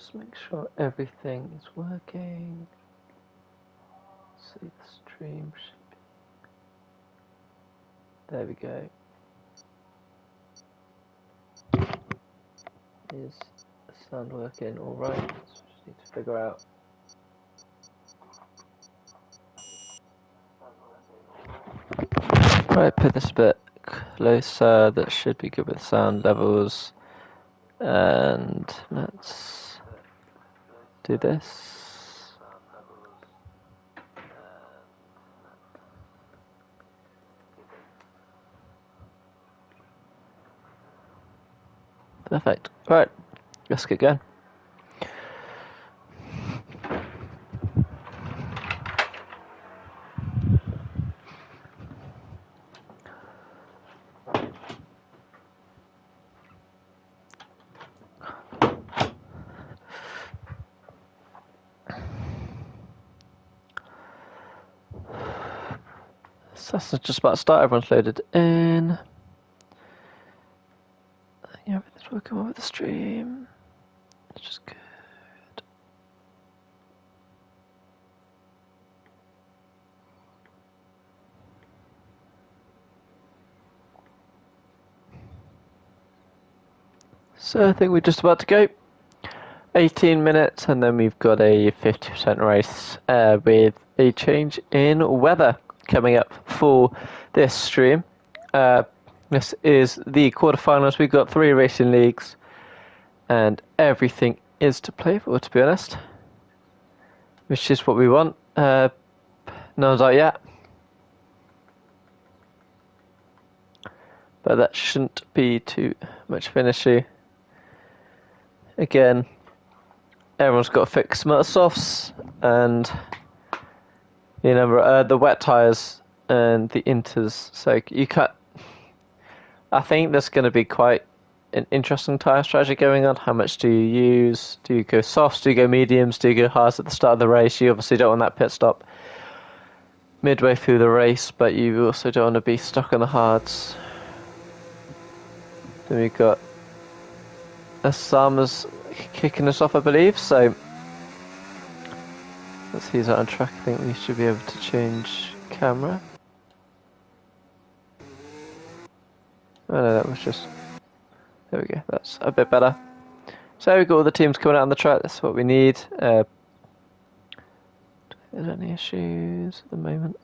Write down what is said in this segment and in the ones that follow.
Just make sure everything is working. See the stream. There we go. Is the sound working all right? So we just need to figure out. Right, put this a bit closer. That should be good with sound levels. And let's do this. Perfect. Right, let's get going. Session's just about to start. Everyone's loaded in. I think everything's working well with the stream. It's just good. So I think we're just about to go. 18 minutes, and then we've got a 50% race with a change in weather coming up for this stream. This is the quarterfinals. We've got 3 racing leagues, and everything is to play for, to be honest, which is what we want. No one's out yet, but that shouldn't be too much of an issue. Again, everyone's got to fix some of the softs and the wet tyres and the inters. So you can't. I think there's going to be quite an interesting tyre strategy going on. How much do you use? Do you go softs? Do you go mediums? Do you go hards at the start of the race? You obviously don't want that pit stop midway through the race, but you also don't want to be stuck on the hards. Then we've got Osama's kicking us off, I believe, so let's see, he's out on track. I think we should be able to change camera. Oh no, that was just, there we go, that's a bit better. So we've got all the teams coming out on the track. That's what we need. Is there any issues at the moment?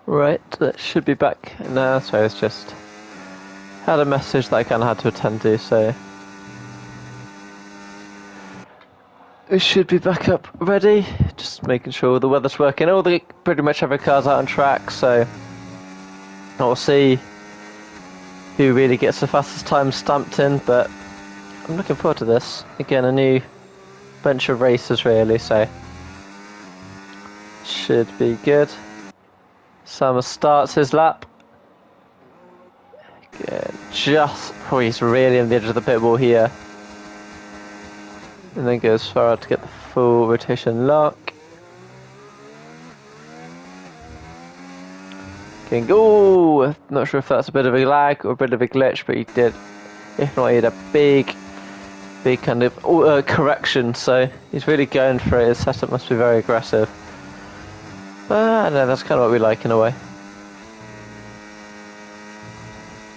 Right, that should be back now. So it's just had a message that I kind of had to attend to, so it should be back up ready. Just making sure the weather's working. Pretty much every car's out on track, so we'll see who really gets the fastest time stamped in. But I'm looking forward to this. Again, a new bunch of races really, so should be good. Summer starts his lap. Good. He's really on the edge of the pit wall here. And then goes far out to get the full rotation lock. Oh, not sure if that's a bit of a lag or a bit of a glitch, but he did. If not, he had a big kind of correction. So he's really going for it. His setup must be very aggressive. I know, that's kind of what we like in a way.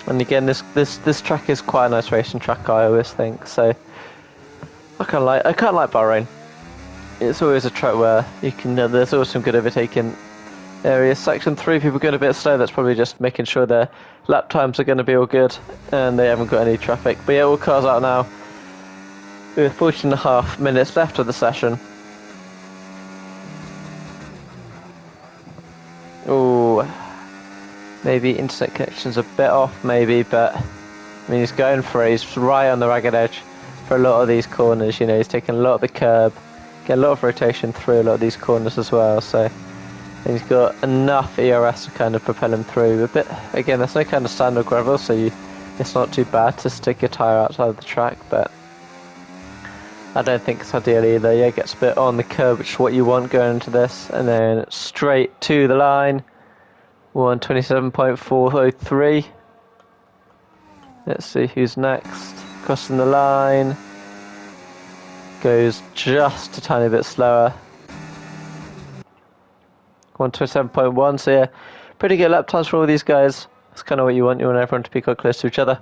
And again, this track is quite a nice racing track, I always think. So I kind of like Bahrain. It's always a track where you can. There's always some good overtaking areas. Section 3, people going a bit slow. That's probably just making sure their lap times are going to be all good and they haven't got any traffic. But yeah, all cars out now. With 14.5 minutes left of the session. Oh, Maybe internet connection's a bit off, maybe, but I mean, he's going for it. He's right on the ragged edge for a lot of these corners. You know, he's taking a lot of the curb, get a lot of rotation through a lot of these corners as well. So he's got enough ERS to kind of propel him through. But again, there's no kind of standard gravel, so it's not too bad to stick your tyre outside of the track. But I don't think it's ideal either. Yeah, gets a bit on the curb, which is what you want going into this, and then straight to the line. 1:27.403. Let's see who's next. Crossing the line. Goes just a tiny bit slower. 1:27.1. So yeah, pretty good lap times for all these guys. That's kind of what you want. You want everyone to be quite close to each other.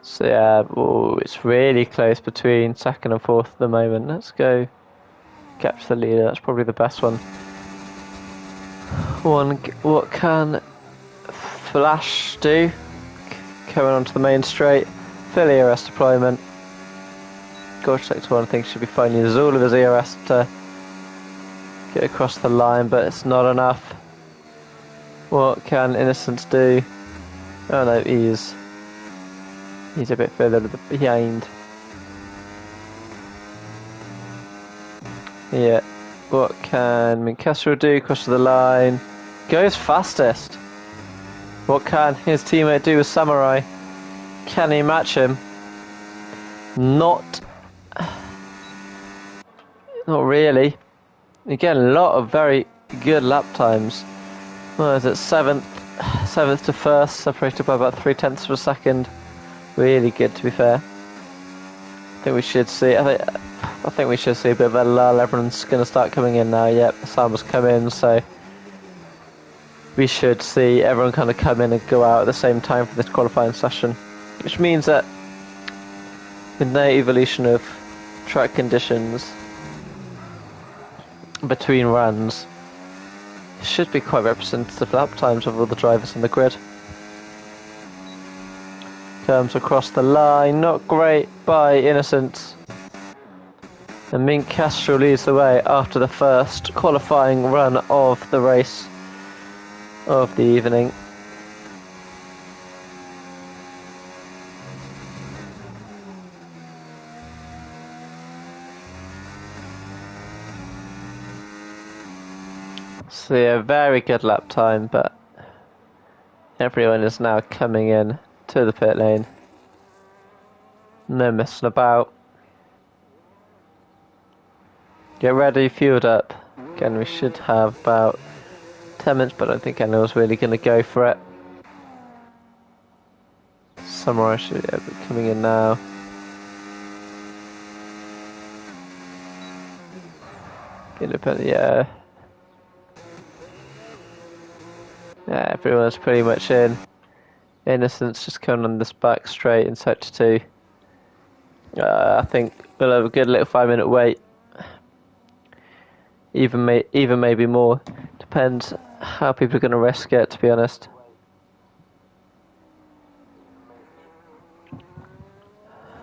So yeah, it's really close between second and fourth at the moment. Let's go capture the leader. That's probably the best one. What can Flash do? Coming onto the main straight. Full ERS deployment. Gorge sector 1 I think should be fine. He uses all of his ERS to get across the line, but it's not enough. What can Innocence do? Oh no, he's a bit further behind. Yeah. What can Minkestro do? Across the line. Goes fastest. What can his teammate do with Samurai? Can he match him? Not really. Again, a lot of very good lap times. What is it? Seventh to first, separated by about 0.3 of a second. Really good, to be fair. I think we should see. I think we should see a bit of a lull. Everyone's going to start coming in now. Yep, Sam's come in, so we should see everyone kind of come in and go out at the same time for this qualifying session, which means that with no evolution of track conditions between runs, it should be quite representative lap times of all the drivers on the grid. Comes across the line, not great by Innocence. And Mink Castro leads the way after the first qualifying run of the race of the evening. So yeah, very good lap time, but everyone is now coming in to the pit lane. No messing about. Get ready, fueled up. Again, we should have about 10 minutes, but I don't think anyone's really going to go for it. Samurai should be coming in now. Yeah. Yeah, everyone's pretty much in. Innocence just coming on this back straight in sector 2. I think we'll have a good little 5-minute wait. Even maybe more. Depends how people are going to risk it, to be honest.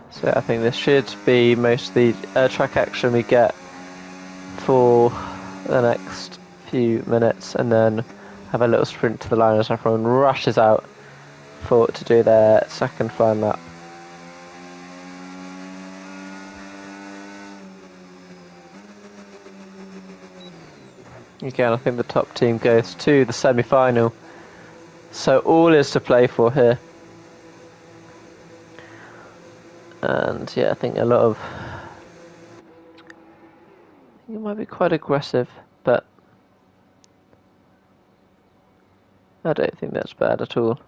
So I think this should be most of the track action we get for the next few minutes, and then have a little sprint to the line as everyone rushes out to do their second flying lap. Again, I think the top team goes to the semi-final, so all is to play for here. And yeah, I think it might be quite aggressive, but I don't think that's bad at all.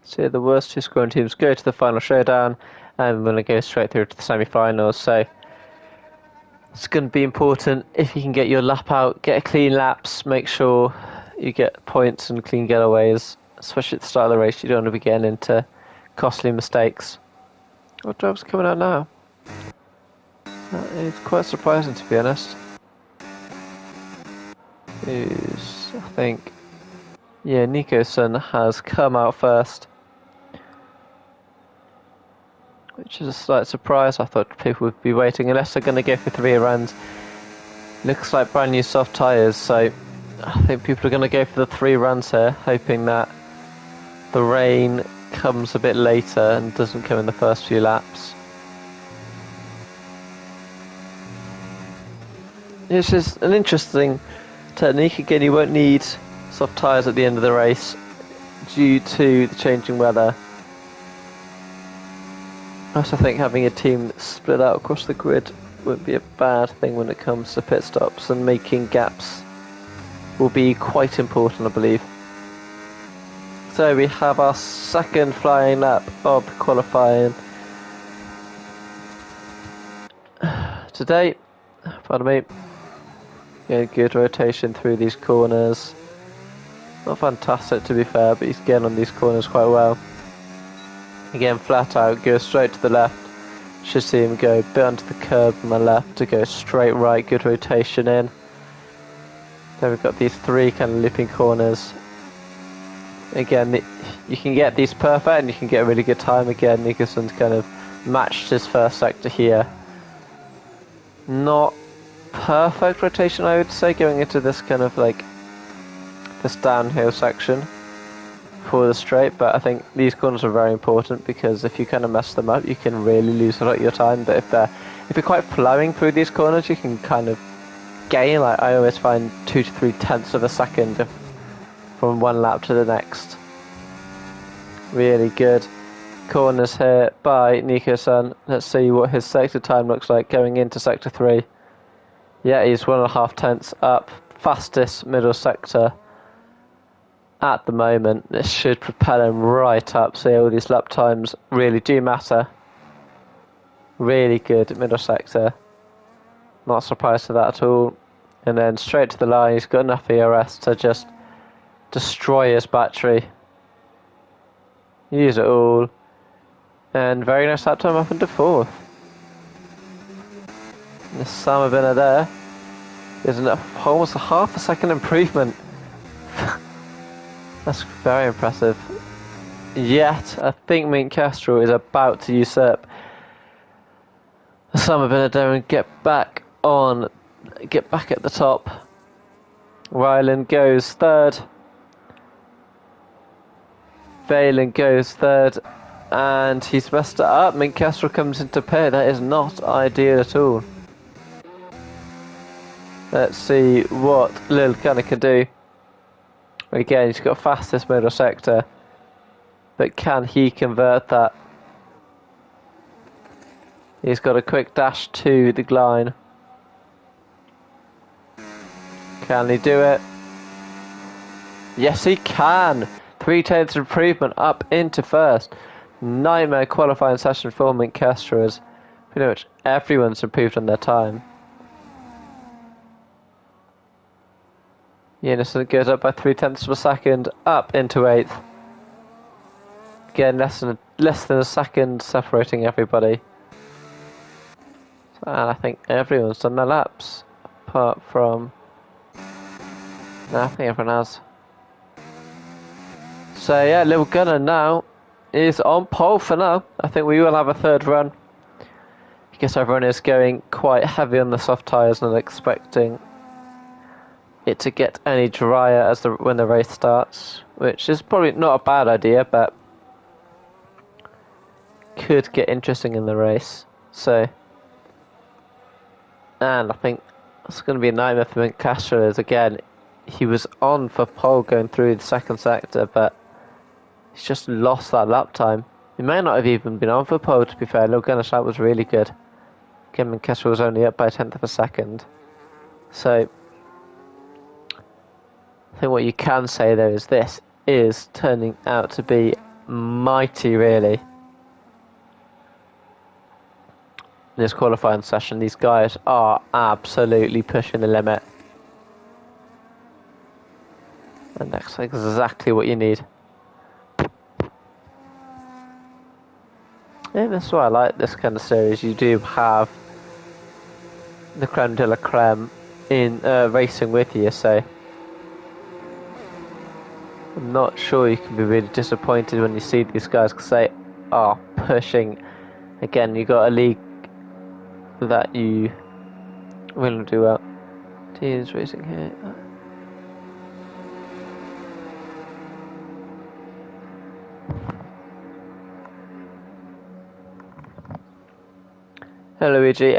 So the worst 2 scoring teams go to the final showdown, and we're going to go straight through to the semi-finals. So it's going to be important if you can get your lap out, get a clean laps, make sure you get points and clean getaways, especially at the start of the race. You don't want to be getting into costly mistakes. What driver's coming out now? It's quite surprising, to be honest. I think, yeah, Nico-san has come out first. which is a slight surprise. I thought people would be waiting unless they're going to go for 3 runs. Looks like brand new soft tyres, so I think people are going to go for the 3 runs here, hoping that the rain comes a bit later and doesn't come in the first few laps. This is an interesting technique. Again, you won't need soft tyres at the end of the race due to the changing weather. I also think having a team that's split out across the grid wouldn't be a bad thing when it comes to pit stops, and making gaps will be quite important, I believe. So we have our second flying lap of qualifying today. Pardon me. Getting good rotation through these corners. Not fantastic to be fair, but he's getting on these corners quite well. Again, flat out, goes straight to the left. Should see him go a bit onto the curb on the left to go straight right, good rotation in. Then we've got these 3 kind of looping corners. Again, you can get these perfect and you can get a really good time. Again, Nicholson's kind of matched his first sector here. Not perfect rotation, I would say, going into this kind of like this downhill section for the straight, but I think these corners are very important because if you kind of mess them up, you can really lose a lot of your time. But if you're quite flowing through these corners, you can kind of gain, like I always find, 2 to 3 tenths of a second from one lap to the next. Really good corners here by Nico-san. Let's see what his sector time looks like going into sector 3. Yeah, he's 1.5 tenths up, fastest middle sector at the moment. This should propel him right up. So all these lap times really do matter. Really good middle sector. Not surprised to that at all. And then straight to the line, he's got enough ERS to just destroy his battery. Use it all. And very nice lap time up into 4th. The Summer Binner there is almost a half a second improvement. That's very impressive. Yet, I think Mink Kestrel is about to usurp the Summer Binner there and get back at the top. Ryland goes 3rd. Valen goes 3rd. And he's messed it up. Mink Kestrel comes into pit. That is not ideal at all. Let's see what Lil Gunner can do. Again, he's got fastest middle sector, but can he convert that? He's got a quick dash to the line. Can he do it? Yes, he can. 3 tenths improvement up into 1st. Nightmare qualifying session for Mink Kestrel, as pretty much everyone's improved on their time. Unison goes up by 3 tenths of a second, up into 8th. Again, less than a second separating everybody. And I think everyone's done their laps, apart from... No, I think everyone has. So yeah, Little Gunner now is on pole for now. I think we will have a 3rd run. I guess everyone is going quite heavy on the soft tyres, not expecting it to get any drier when the race starts, which is probably not a bad idea, but could get interesting in the race. So, and I think it's going to be a nightmare for Mink Kestrel, as again, he was on for pole going through the 2nd sector, but he's just lost that lap time. He may not have even been on for pole, to be fair. Lil Gunner's lap was really good. Again, Mink Kestrel was only up by 1/10 of a second. So, I think what you can say though is this is turning out to be mighty, really. This qualifying session, these guys are absolutely pushing the limit. And that's exactly what you need. Yeah, that's why I like this kind of series. You do have the creme de la creme in racing with you, so I'm not sure you can be really disappointed when you see these guys, because they are pushing Again, you got a league that you will do well. Teams racing here. Hello, Luigi.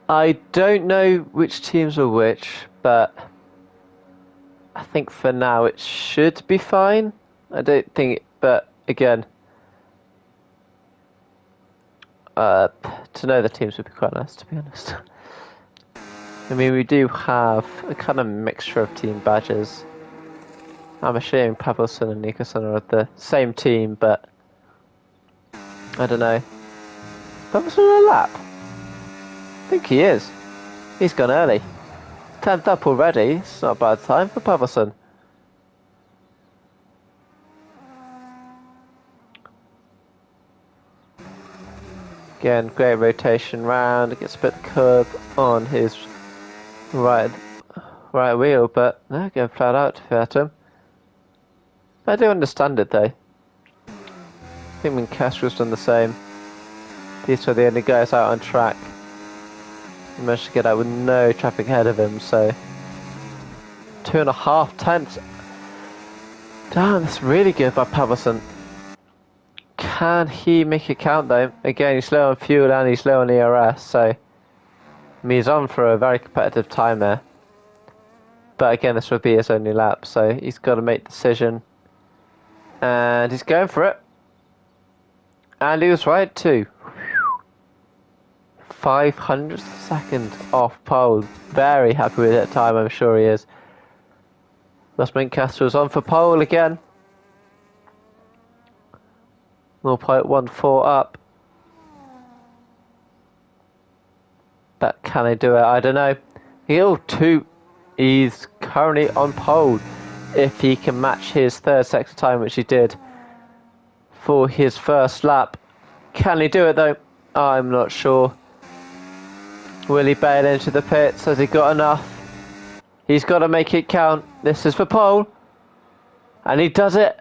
I don't know which teams are which, but I think for now it should be fine. I don't think, but again, to know the teams would be quite nice, to be honest. I mean, we do have a kind of mixture of team badges. I'm assuming Pavelson and Nicholson are the same team, but I don't know. Pavelson on a lap? I think he is. He's gone early. 10th up already. It's not a bad time for Pavelson. Again, great rotation round. Gets a bit of curb on his right wheel, but no, getting flat out to fair to him. I do understand it though. I think Mincastra's done the same. These were the only guys out on track. He managed to get out with no traffic ahead of him, so 2.5 tenths. Damn, that's really good by Pavelson. Can he make it count though? Again, he's slow on fuel and he's low on ERS, so he's on for a very competitive time there. But again, this will be his only lap, so he's got to make the decision. And he's going for it. And he was right too. 500th second off pole. Very happy with that time, I'm sure he is. Los Mincastra's on for pole again. 0.14 up. But can they do it? I don't know. He's currently on pole. If he can match his third sector time, which he did for his first lap. Can he do it though? I'm not sure. Will he bail into the pits? Has he got enough? He's got to make it count. This is for pole. And he does it.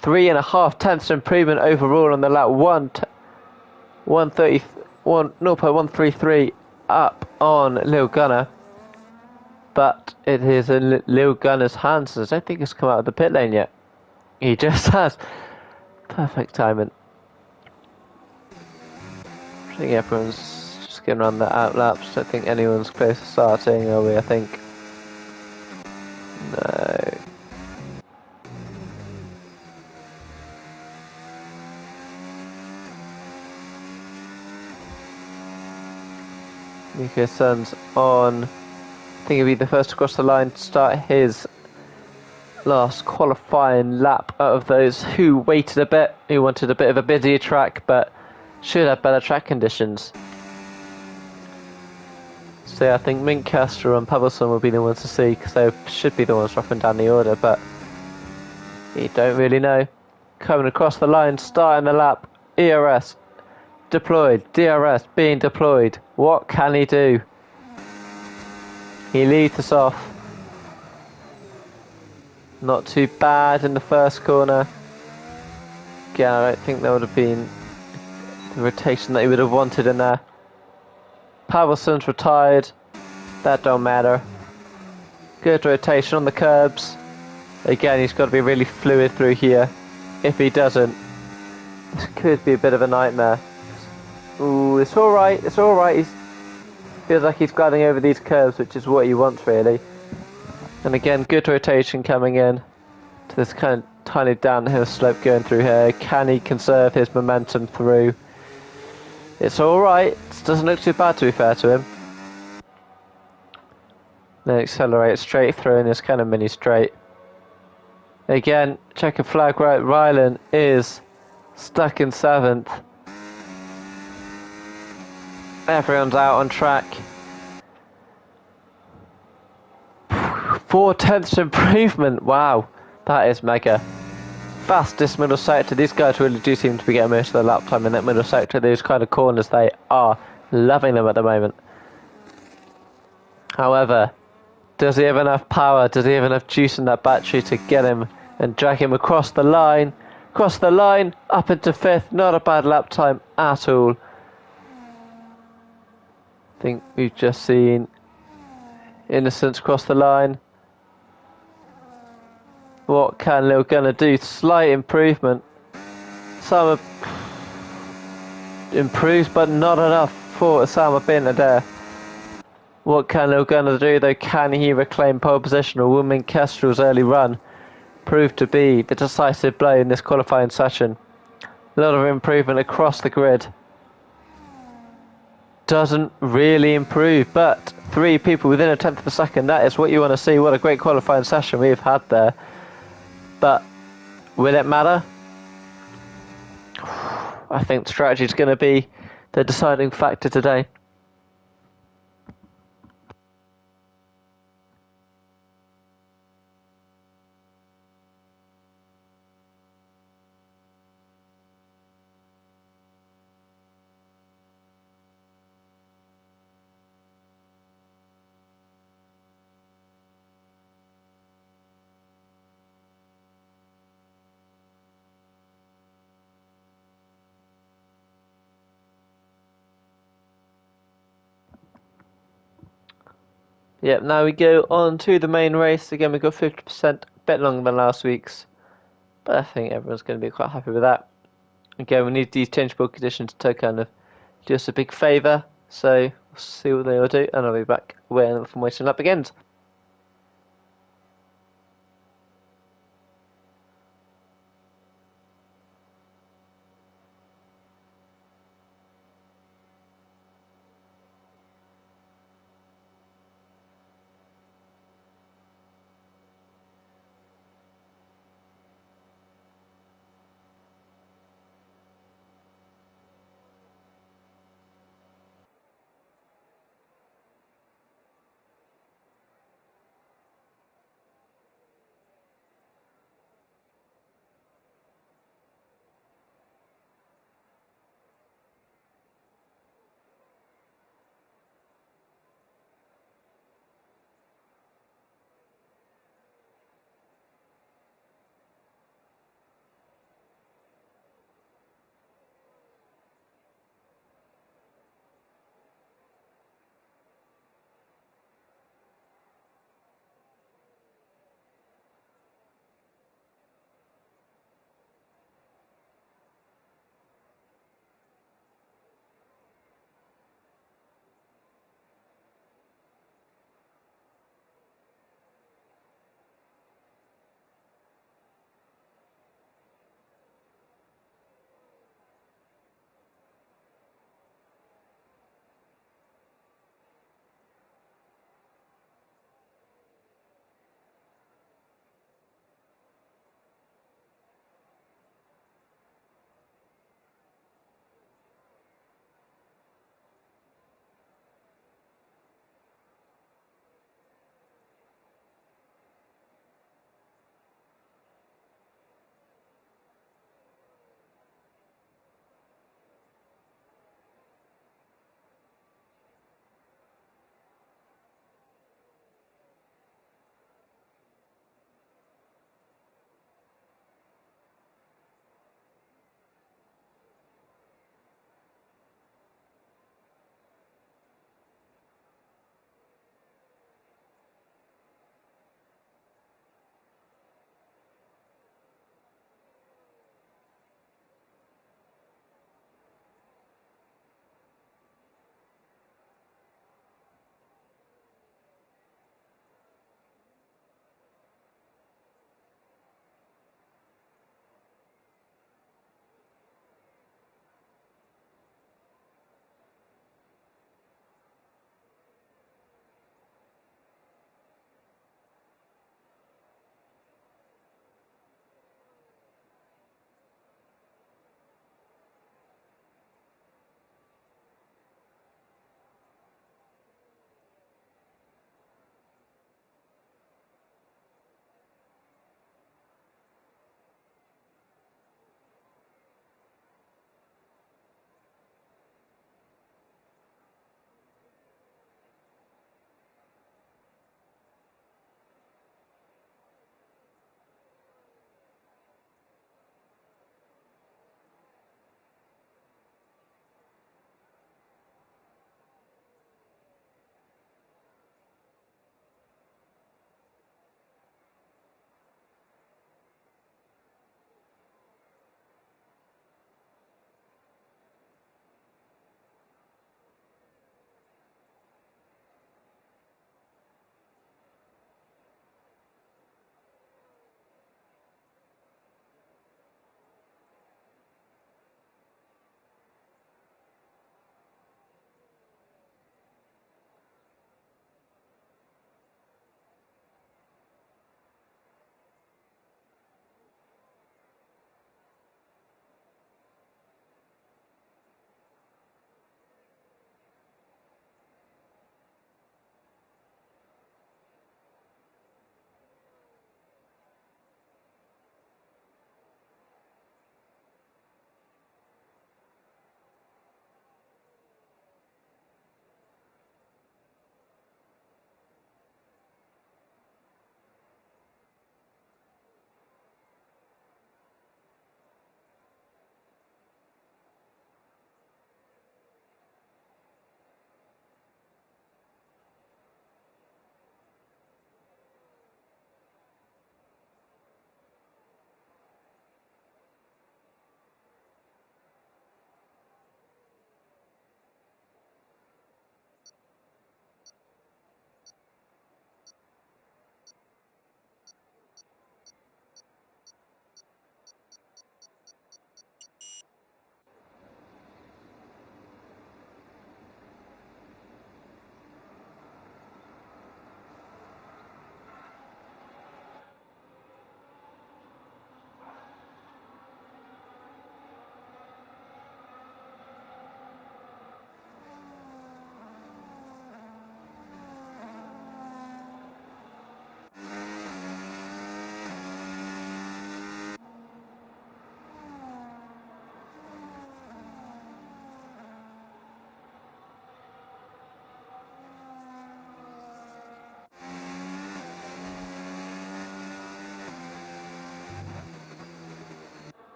3.5 tenths improvement overall on the lap. 0.133 up on Lil Gunner. But it is in Lil Gunner's hands. I don't think he's come out of the pit lane yet. He just has. Perfect timing. I think everyone's just getting around the out laps. Don't think anyone's close to starting, are we? I think. No. Nico Sun's on. I think he'll be the first to cross the line to start his last qualifying lap out of those who waited a bit, who wanted a bit of a busier track, but should have better track conditions. So yeah, I think Minkcastra and Pavelson will be the ones to see, because they should be the ones dropping down the order, but you don't really know. Coming across the line, starting the lap, ERS deployed, DRS being deployed. What can he do? He leads us off. Not too bad in the first corner. Again, I don't think there would have been the rotation that he would have wanted in there. Pavelson's retired. That don't matter. Good rotation on the curbs. Again, he's got to be really fluid through here. If he doesn't, this could be a bit of a nightmare. Ooh, it's alright, it's alright. He feels like he's gliding over these curves, which is what he wants really. And again, good rotation coming in to this kind of tiny downhill slope going through here. Can he conserve his momentum through? It's alright. It doesn't look too bad, to be fair to him. Then accelerate straight through in this kind of mini straight. Again, checker flag right. Rylan is stuck in 7th. Everyone's out on track. 4 tenths improvement. Wow, that is mega. Fastest middle sector. These guys really do seem to be getting most of the lap time in that middle sector. Those kind of corners, they are loving them at the moment. However, does he have enough power? Does he have enough juice in that battery to get him and drag him across the line? across the line, up into 5th. Not a bad lap time at all. I think we've just seen Innocence cross the line. What can Lil Gunner do? Slight improvement. Some improves, but not enough for Osama bin Adair. What can Lil Gunner do though? Can he reclaim pole position, or will Min Kestrel's early run prove to be the decisive blow in this qualifying session? A lot of improvement across the grid. Doesn't really improve, but 3 people within a tenth of a second, that is what you want to see. What a great qualifying session we've had there. But will it matter? I think strategy is going to be the deciding factor today. Yep, now we go on to the main race. Again, we've got 50%, a bit longer than last week's, but I think everyone's going to be quite happy with that. Again, we need these changeable conditions to kind of do us a big favour, so we'll see what they will do, and I'll be back when the formation lap begins.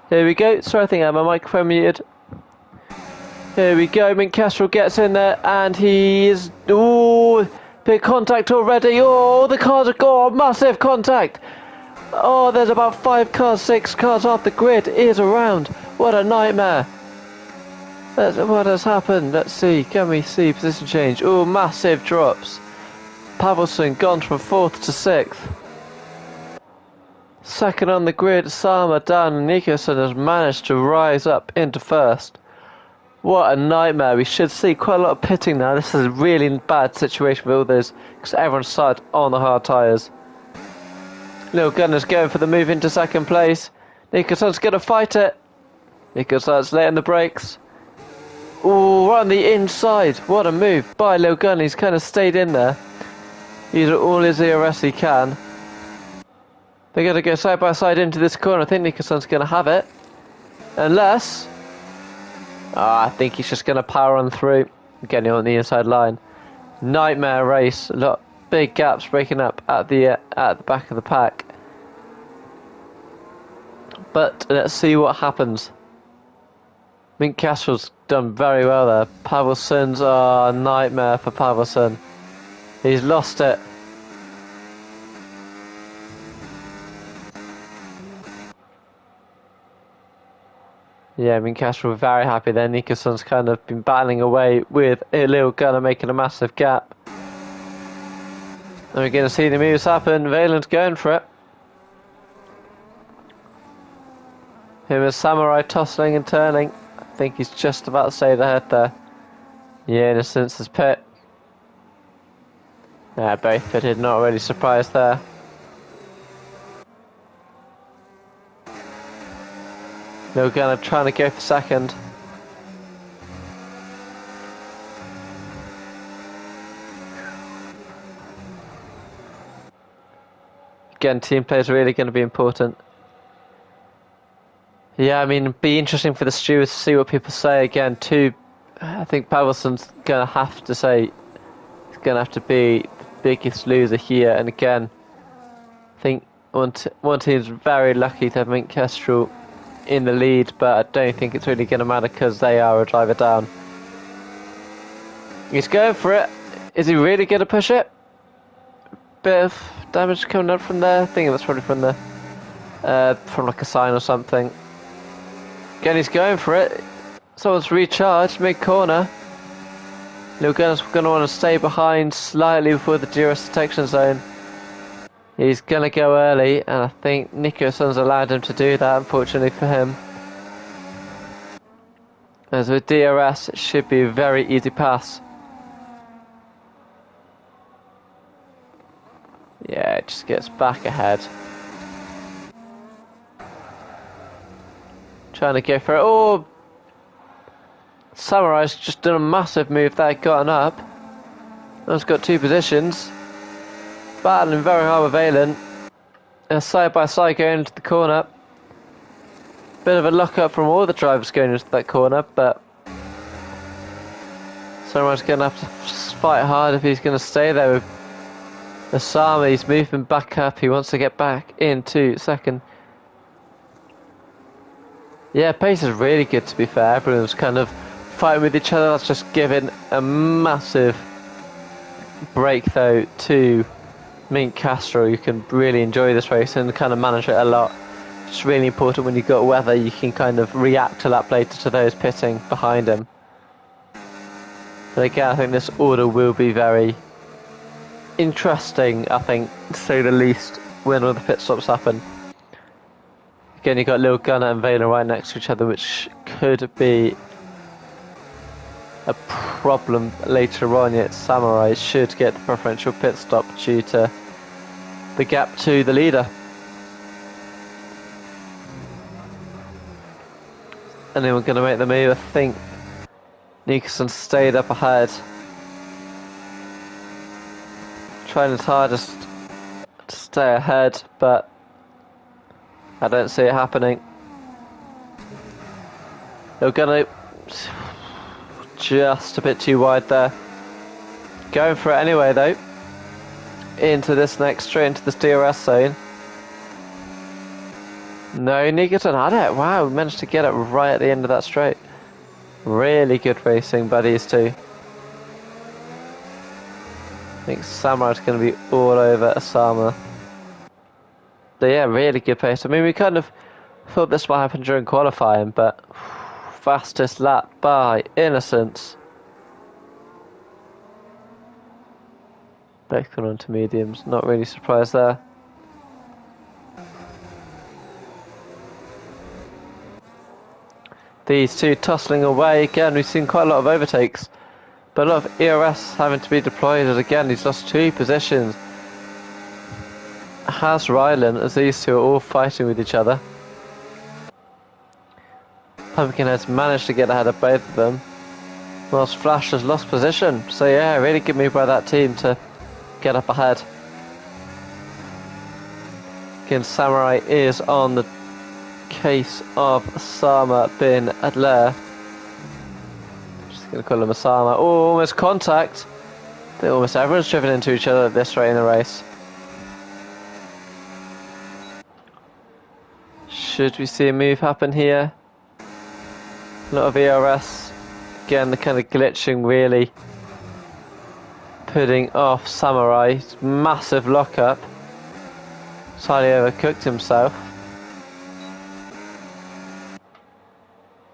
Here we go. Sorry, I think I have my microphone muted. Here we go. Mint Kestrel gets in there and he is... Ooh, big contact already. Oh, the cars are gone. Massive contact. Oh, there's about 5 cars, 6 cars off the grid. Is around. What a nightmare. What has happened? Let's see. Can we see position change? Oh, massive drops. Pavelson gone from 4th to 6th. Second on the grid, Sama down, and Nicholson has managed to rise up into 1st. What a nightmare. We should see quite a lot of pitting now. This is a really bad situation for all those, because everyone's started on the hard tyres. Little Gunner's going for the move into 2nd place. Nicholson's going to fight it. Nicholson's late on the brakes. Ooh, right on the inside. What a move by Lil Gunner. He's kind of stayed in there. He's all his ERS he can. They're going to go side by side into this corner. I think Nicholson's going to have it. Unless... I think he's just going to power on through. Getting on the inside line. Nightmare race. A lot big gaps breaking up at the back of the pack. But let's see what happens. Mint Kestrel's done very well there. Pavelson's a nightmare for Pavelson. He's lost it. Yeah, Mint Kestrel very happy there. Nicholson's kind of been battling away with a Little Gunner making a massive gap. And we're going to see the moves happen. Valen's going for it. Him and Samurai tossing and turning. I think he's just about to save the head there. Yeah, Innocence is pit. Yeah, both pitted, not really surprised there. Little Gunner trying to go for 2nd. Again, team play is really going to be important. Yeah, I mean, it'd be interesting for the stewards to see what people say again too. I think Pavelson's going to have to say he's going to have to be the biggest loser here. And again, I think one team's very lucky to have Mint Kestrel in the lead, but I don't think it's really going to matter because they are a driver down. He's going for it. Is he really going to push it? Bit of damage coming up from there. I think that's probably from like a sign or something. Again, he's going for it. Someone's recharged mid-corner. Lil Gunner's going to want to stay behind slightly before the DRS detection zone. He's going to go early, and I think Nicholson's allowed him to do that, unfortunately for him. As with DRS, it should be a very easy pass. Yeah, it just gets back ahead. Trying to go for it. Oh! Samurai's just done a massive move there, gotten up. He's got 2 positions. Battling very hard with Valen. Side by side going into the corner. Bit of a lock up from all the drivers going into that corner, but Samurai's going to have to fight hard if he's going to stay there with Osama. He's moving back up. He wants to get back into 2nd. Yeah, pace is really good, to be fair. Everyone's kind of fighting with each other. That's just giving a massive break, though, to Mint Kestrel. You can really enjoy this race and kind of manage it a lot. It's really important when you've got weather, you can kind of react a lot later to those pitting behind him. But again, I think this order will be very interesting, I think, to say the least, when all the pit stops happen. Again, you've got Lil Gunner and Valen right next to each other, which could be a problem later on. Yet Samurai should get the preferential pit stop due to the gap to the leader. Anyone going to make the move? I think Nicholson stayed up ahead. Trying his hardest to stay ahead, but I don't see it happening. They're going to just a bit too wide there. Going for it anyway though. Into this next, straight into this DRS zone. No, Nigerton had it. Wow, we managed to get it right at the end of that straight. Really good racing by these two. I think Samurai's going to be all over Osama. But yeah, really good pace. I mean, we kind of thought this might happen during qualifying, but fastest lap by Innocence. Both gone on to mediums. Not really surprised there. These two tussling away again. We've seen quite a lot of overtakes, but a lot of ERS having to be deployed. And again, he's lost 2 positions. Has Rylan, as these two are all fighting with each other. Pumpkinhead's managed to get ahead of both of them, whilst Flash has lost position. So yeah, really good move by that team to get up ahead. Again, Samurai is on the case of Osama bin Adler. Just going to call him Osama. Oh, almost contact. But almost everyone's driven into each other at this rate in the race. Should we see a move happen here? A lot of ERS. Again, the kind of glitching really putting off Samurai. Massive lockup. Slightly overcooked himself.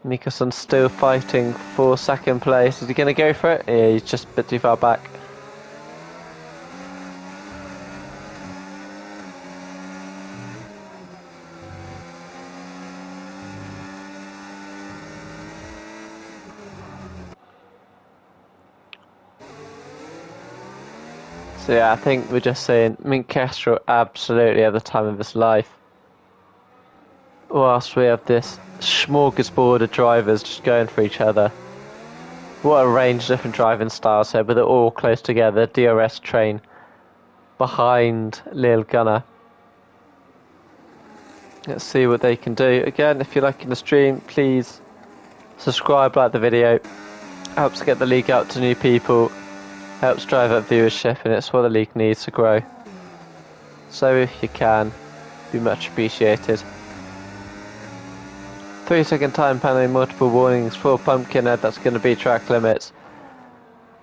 Nicholson's still fighting for second place. Is he going to go for it? Yeah, he's just a bit too far back. So yeah, I think we're just saying Mink Kestrel absolutely at the time of his life. Whilst we have this smorgasbord of drivers just going for each other. What a range of different driving styles here, but they're all close together. DRS train behind Lil Gunner. Let's see what they can do. Again, if you're liking the stream, please subscribe, like the video. Helps get the league out to new people. Helps drive up viewership, and it's what the league needs to grow. So if you can, be much appreciated. 3-second time penalty, multiple warnings for Pumpkinhead. That's going to be track limits.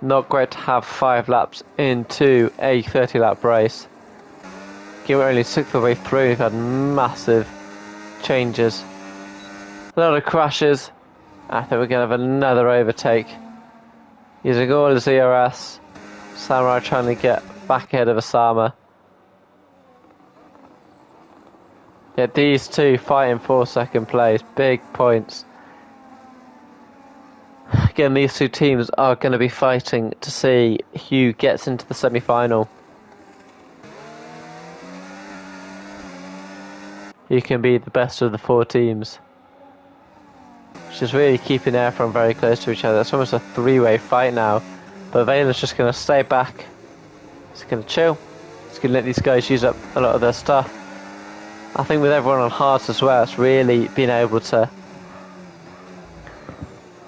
Not great to have 5 laps into a 30-lap race. We're only 6th of the way through. We've had massive changes. A lot of crashes. I think we're going to have another overtake. Using all his ERS. Samurai trying to get back ahead of Osama. Yeah, these two fighting for second place. Big points. Again, these two teams are going to be fighting to see who gets into the semi-final. Who can be the best of the 4 teams. Which is really keeping everyone very close to each other. It's almost a 3-way fight now. But Valen's just going to stay back. He's going to chill. He's going to let these guys use up a lot of their stuff. I think with everyone on hards as well, it's really been able to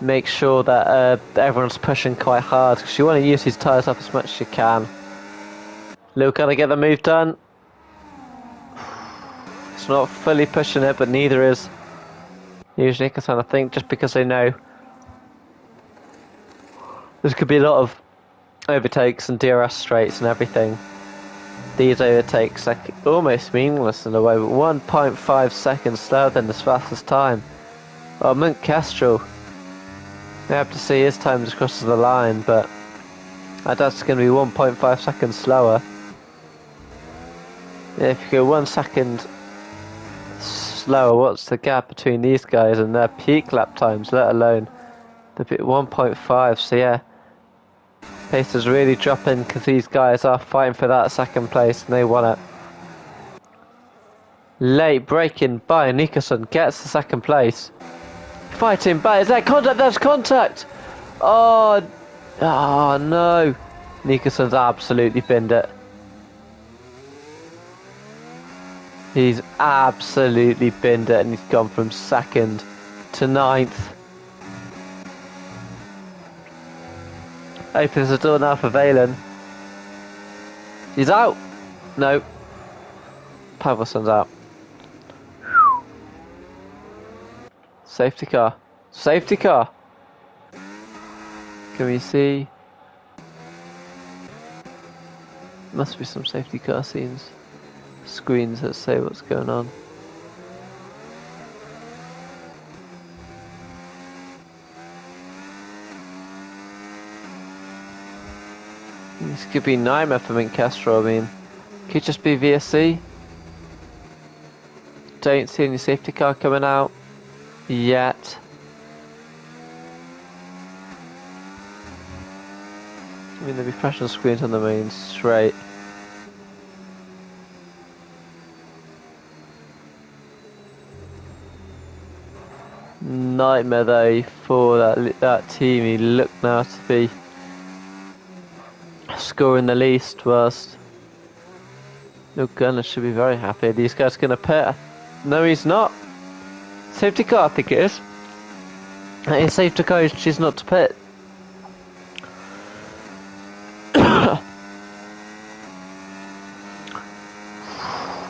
make sure that everyone's pushing quite hard. Because you want to use these tyres up as much as you can. Lil Gunner get the move done. It's not fully pushing it, but neither is usually Nicholson, I think, just because they know there could be a lot of overtakes and DRS straights and everything. These overtakes are almost meaningless in a way, but 1.5 seconds slower than his fastest time. Oh, Mink Kestrel. We have to see his time just crosses the line, but that's going to be 1.5 seconds slower. Yeah, if you go 1 second slower, what's the gap between these guys and their peak lap times, let alone the 1.5? So yeah, pace is really dropping because these guys are fighting for that second place and they want it. Late braking by Nicholson gets the second place. Fighting back, is that contact? That's contact! Oh no. Nicholson's absolutely binned it. He's absolutely binned it and he's gone from 2nd to 9th. Opens the door now for Valen. He's out. No. Pavelson's out. Safety car. Safety car. Can we see? Must be some safety car scenes. Screens that say what's going on. This could be Nightmare for Mint Castro, I mean. Could just be VSC. Don't see any safety car coming out yet. I mean, there'll be fashion screens on the main straight. Nightmare though for that team. He looked now to be scoring the least, whilst no Gunner should be very happy. These guys are going to pit. No, he's not. Safety car, I think it is. It's safety car, she's not to pit.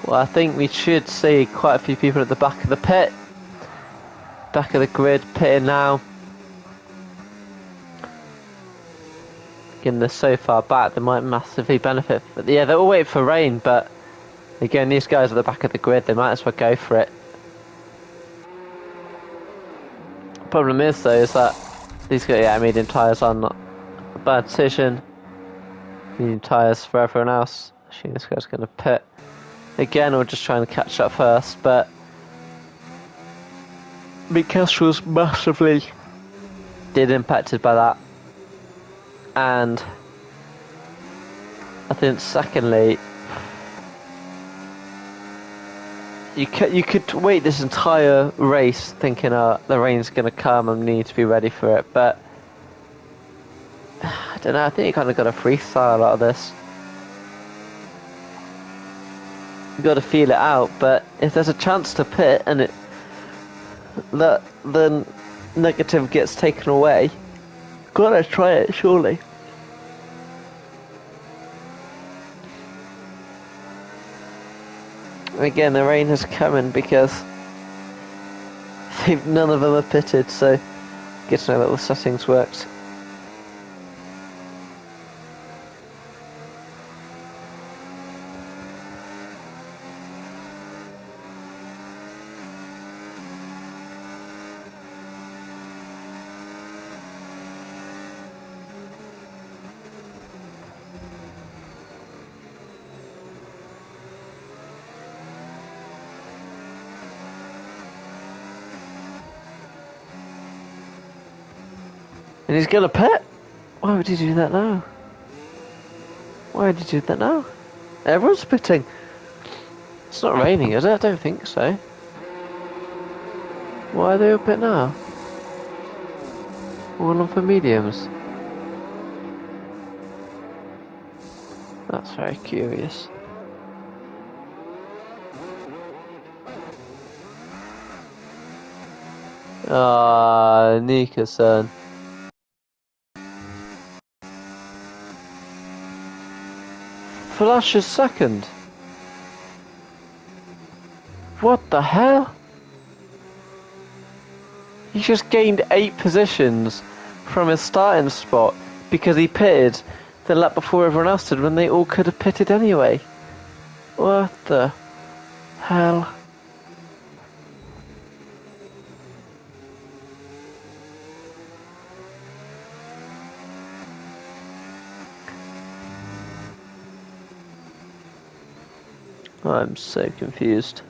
Well, I think we should see quite a few people at the back of the pit. Back of the grid, pitting now. Again, they're so far back, they might massively benefit. But yeah, they're all waiting for rain, but again, these guys at the back of the grid, they might as well go for it. Problem is though, is that these guys, yeah, medium tyres are not a bad decision. Medium tyres for everyone else. Actually, this guy's going to pit. Again, we're just trying to catch up first, but Castro's massively impacted by that. And I think secondly, you could wait this entire race thinking the rain's going to come and need to be ready for it, but I don't know, I think you kind of got to freestyle out of this. You got to feel it out, but if there's a chance to pit and the negative gets taken away, gotta try it, surely. And again, the rain is coming because none of them are pitted, so get to know that the settings worked. And he's gonna pit? Why would he do that now? Why would he do that now? Everyone's pitting. It's not raining, is it? I don't think so. Why are they all pit now? All on for mediums. That's very curious. Ah, Nika-san. Flash is second. What the hell? He just gained 8 positions from his starting spot because he pitted the lap before everyone else did when they all could have pitted anyway. What the hell? I'm so confused.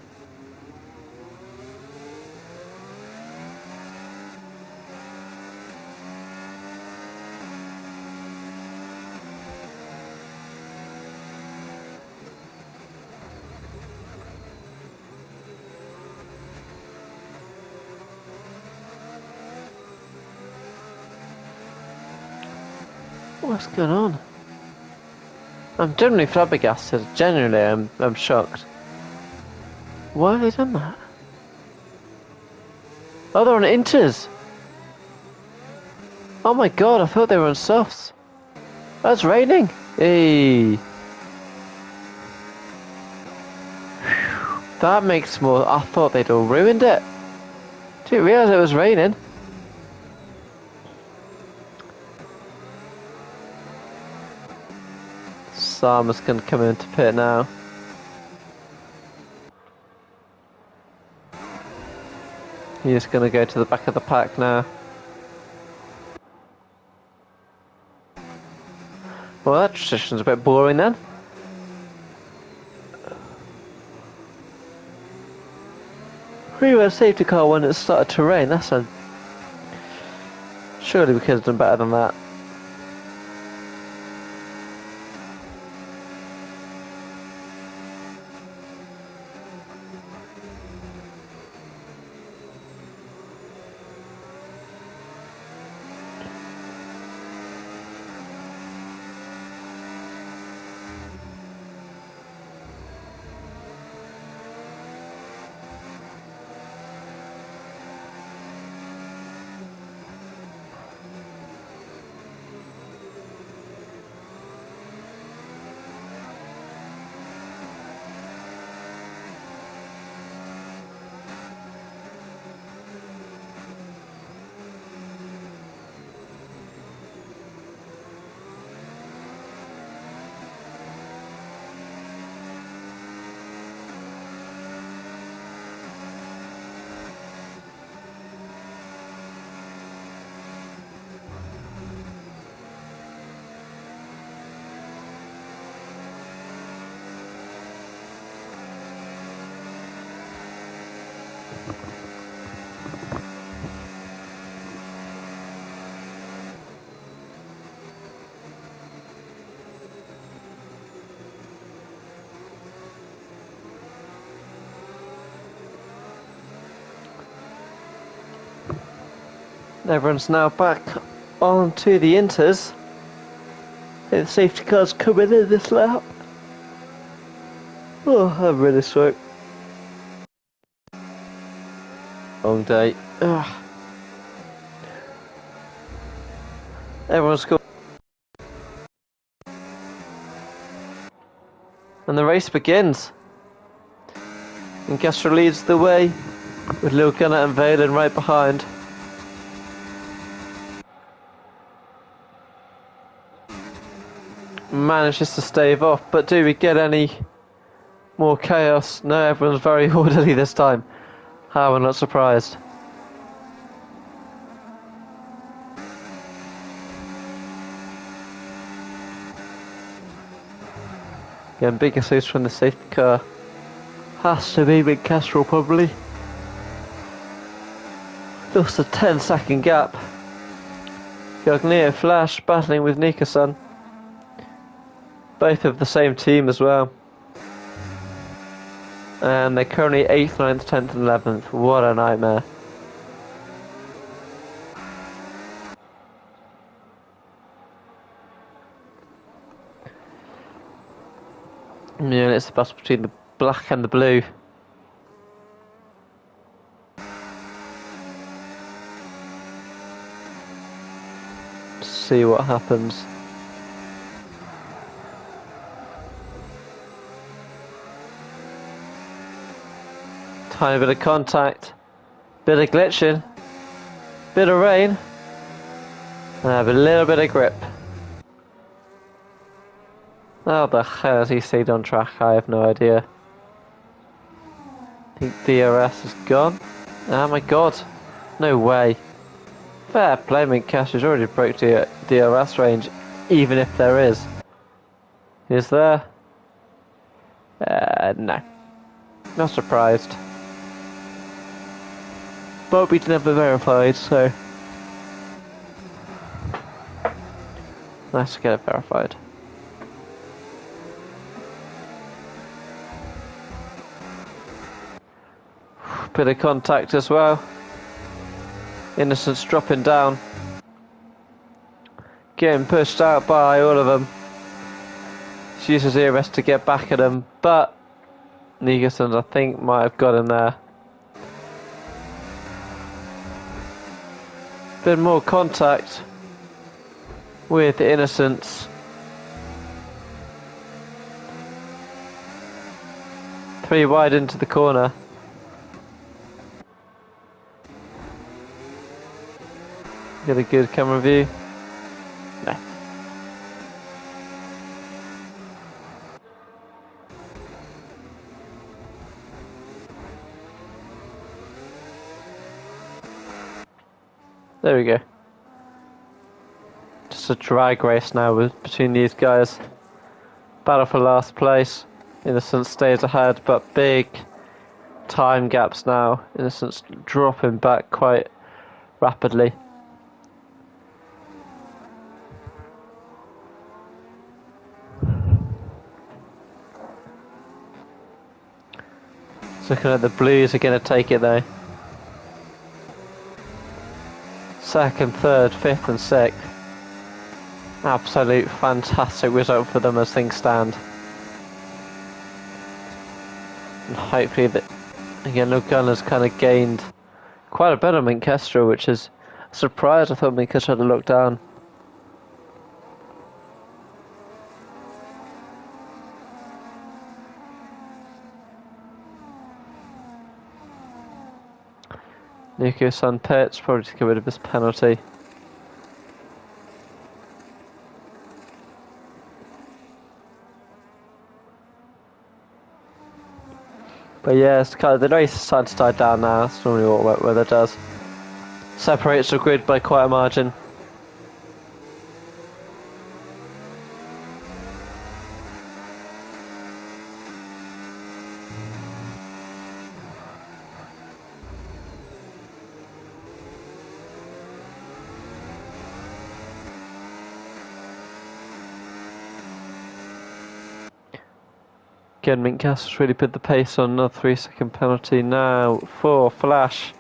What's going on? I'm generally flabbergasted. Genuinely, I'm shocked. Why have they done that? Oh, they're on inters. Oh my god, I thought they were on softs. That's raining. Hey. That makes more. I thought they'd all ruined it. Didn't realise it was raining. Sarma's going to come into pit now. He's going to go to the back of the pack now. Well, that transition's a bit boring then. We were a safety car when it started to rain. Surely we could have done better than that. Everyone's now back onto the Inters. The safety car's coming in this lap. Oh, I'm really sweat. Long day. Ugh. Everyone's got. And the race begins. And Castro leads the way with Lil Gunner and Valen right behind. Manages to stave off, but do we get any more chaos? No, everyone's very orderly this time. How I'm not surprised. Again, big assist from the safety car. Has to be Big Castrol probably. Just a 10-second gap. Cognito Flash battling with Nika-san. Both of the same team as well. And they're currently 8th, 9th, 10th and 11th. What a nightmare. Yeah, it's the battle between the black and the blue. See what happens. Tiny bit of contact, bit of glitching, bit of rain, and I have a little bit of grip. How the hell has he stayed on track? I have no idea. I think DRS is gone. Oh my god, no way. Fair play, Cash has already broke the DRS range, even if there is. Is there? No. Not surprised. But we never verified, so nice to get it verified. Bit of contact as well. Innocent's dropping down. Getting pushed out by all of them. She uses ERS to get back at him, but Negerson, I think, might have got him there. Bit more contact with the Innocents. Three wide into the corner. Get a good camera view. No. There we go. Just a drag race now between these guys. Battle for last place. Innocent stays ahead, but big time gaps now. Innocent's dropping back quite rapidly. It's looking like the Blues are going to take it though. Second, third, fifth and sixth. Absolute fantastic result for them as things stand. And hopefully that, again, Gunner's kind of gained quite a bit on Minkestro, which is a surprise. I thought Minkestro had a look down. Nico's on pits, probably to get rid of his penalty. But yeah, it's kind of, the race is starting to die down now. That's normally what wet weather does. Separates the grid by quite a margin. Again, Minkcastle's really put the pace on. Another 3-second penalty now for Flash.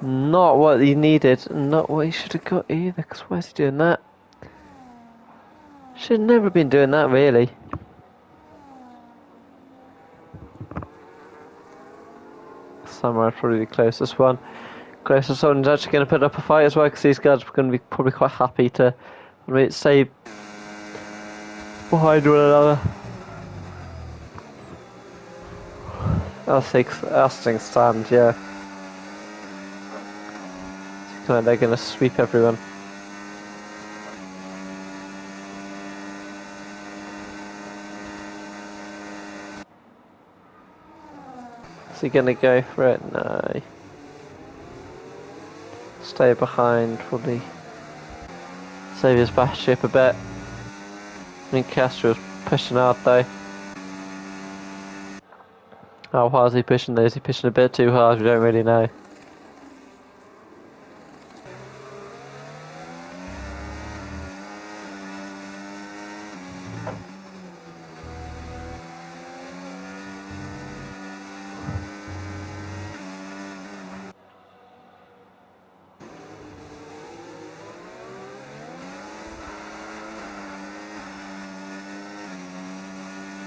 Not what he needed, not what he should have got either, because why is he doing that? Should have never been doing that, really. Samurai's probably the closest one. Closest one's actually going to put up a fight as well, because these guys are going to be probably quite happy to stay behind one another. As things stand, yeah. They're going to sweep everyone. Is he going to go for it? No. Stay behind, probably save his battleship a bit. I think Castro's pushing hard though. How hard is he pushing though? Is he pushing a bit too hard? We don't really know.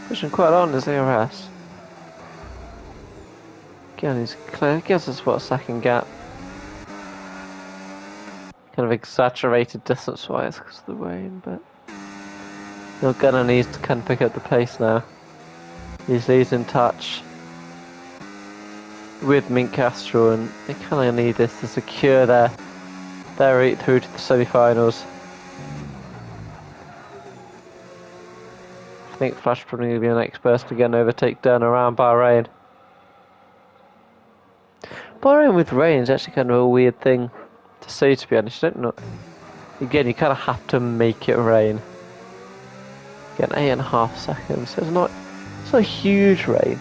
Pushing quite on his ARS. Again, he's clear. Gives us what, a second gap. Kind of exaggerated distance-wise because of the rain, but Neil Gunner needs to kind of pick up the pace now. He's losing touch with Minkcastro, and they kind of need this to secure their route through to the semi-finals. I think Flash probably going to be the next person to get an overtake done around Bahrain. Bahrain with rain is actually kind of a weird thing to say, to be honest. You don't know. Again, you kind of have to make it rain. Again, 8.5 seconds. So it's not a huge rain.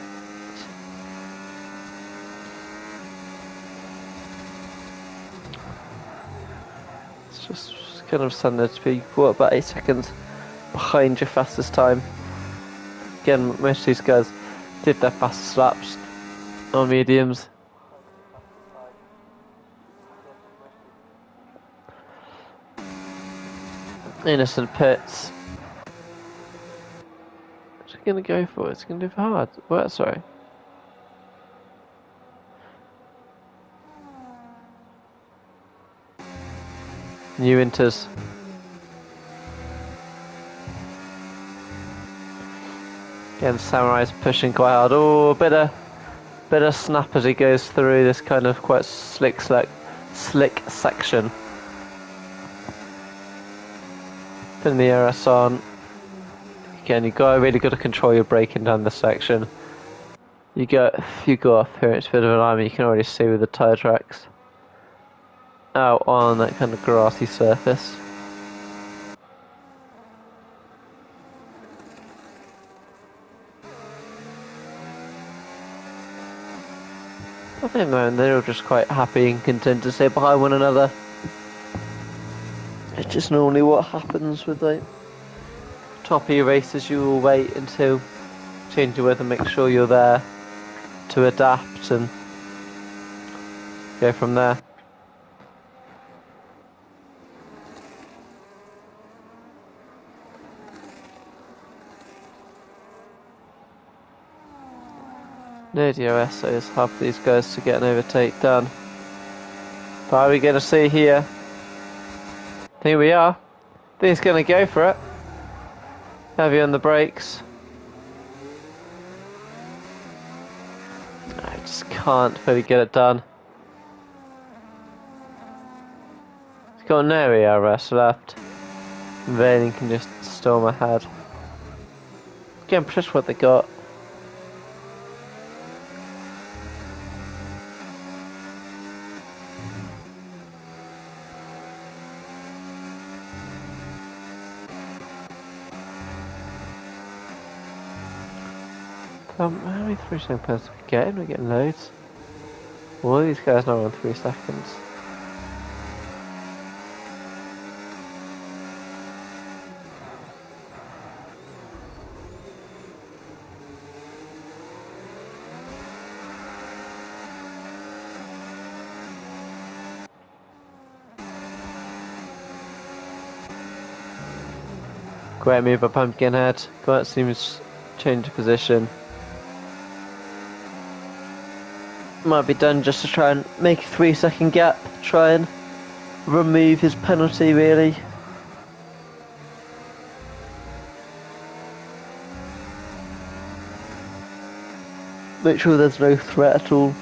It's just kind of standard to be, what, about 8 seconds behind your fastest time. Again, most of these guys did their fastest laps on mediums. Innocent pits. What's he going to go for? It's going to do for hard. What? Sorry. New inters. Again, Samurai's pushing quite hard. Oh, bit of snap as he goes through this kind of quite slick slick section. Putting the ERS on. Again, really got to control your braking down this section. If you go off here, it's a bit of an alignment. You can already see with the tyre tracks out on that kind of grassy surface. I think they're all just quite happy and content to stay behind one another. It's just normally what happens with like top of your races. You will wait until change your weather, make sure you're there to adapt and go from there. No DRS, so it's hard for these guys to get an overtake done. But are we going to see here? I think we are. I think he's going to go for it. Heavy on the brakes. I just can't really get it done. He's got no ERS left. Then he can just storm ahead. Again, just what they got. How many 3 second points are we getting? We're getting loads. All these guys now on 3 seconds. Great move by Pumpkinhead. But seems change of position. Might be done just to try and make a 3 second gap, try and remove his penalty really. Make sure there's no threat at all.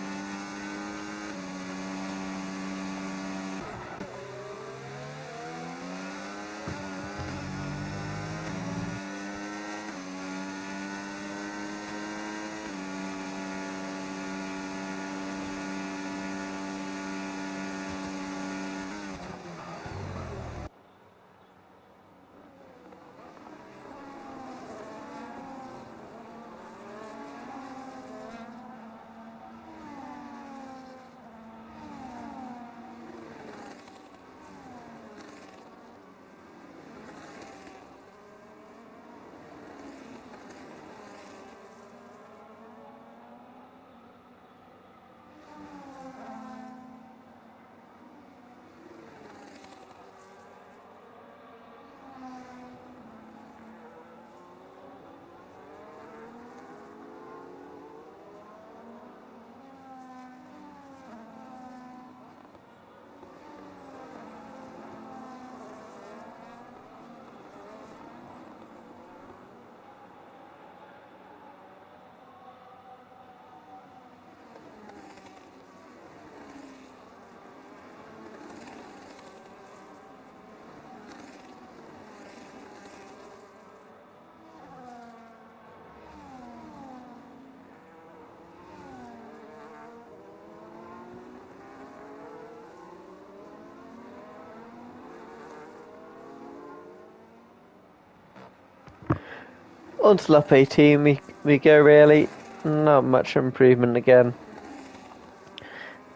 On to lap 18 we go really. Not much improvement again.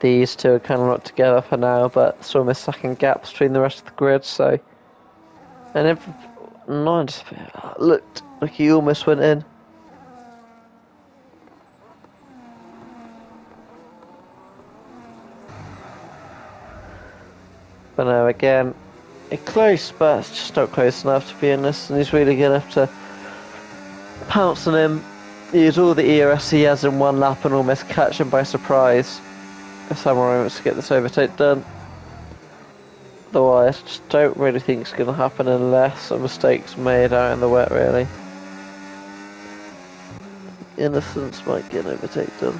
These two are kind of locked together for now, but it's almost second gaps between the rest of the grid, so. And if looked like he almost went in. But no, again, it's close, but it's just not close enough to be honest, and he's really going to have to pounce on him, use all the ERS he has in one lap and almost catch him by surprise if Samurai wants to get this overtake done. Otherwise, just don't really think it's going to happen unless a mistake's made out in the wet really. Innocence might get an overtake done.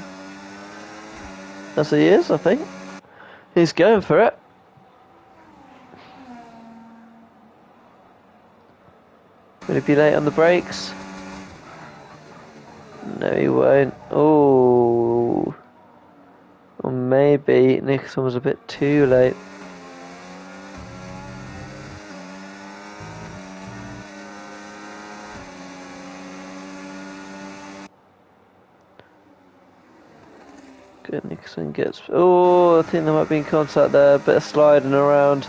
As he is, I think. He's going for it. Will he be late on the brakes? No, he won't. Oh. Or maybe Nicholson was a bit too late. Good, Nicholson gets... Oh, I think there might be in contact there. A bit of sliding around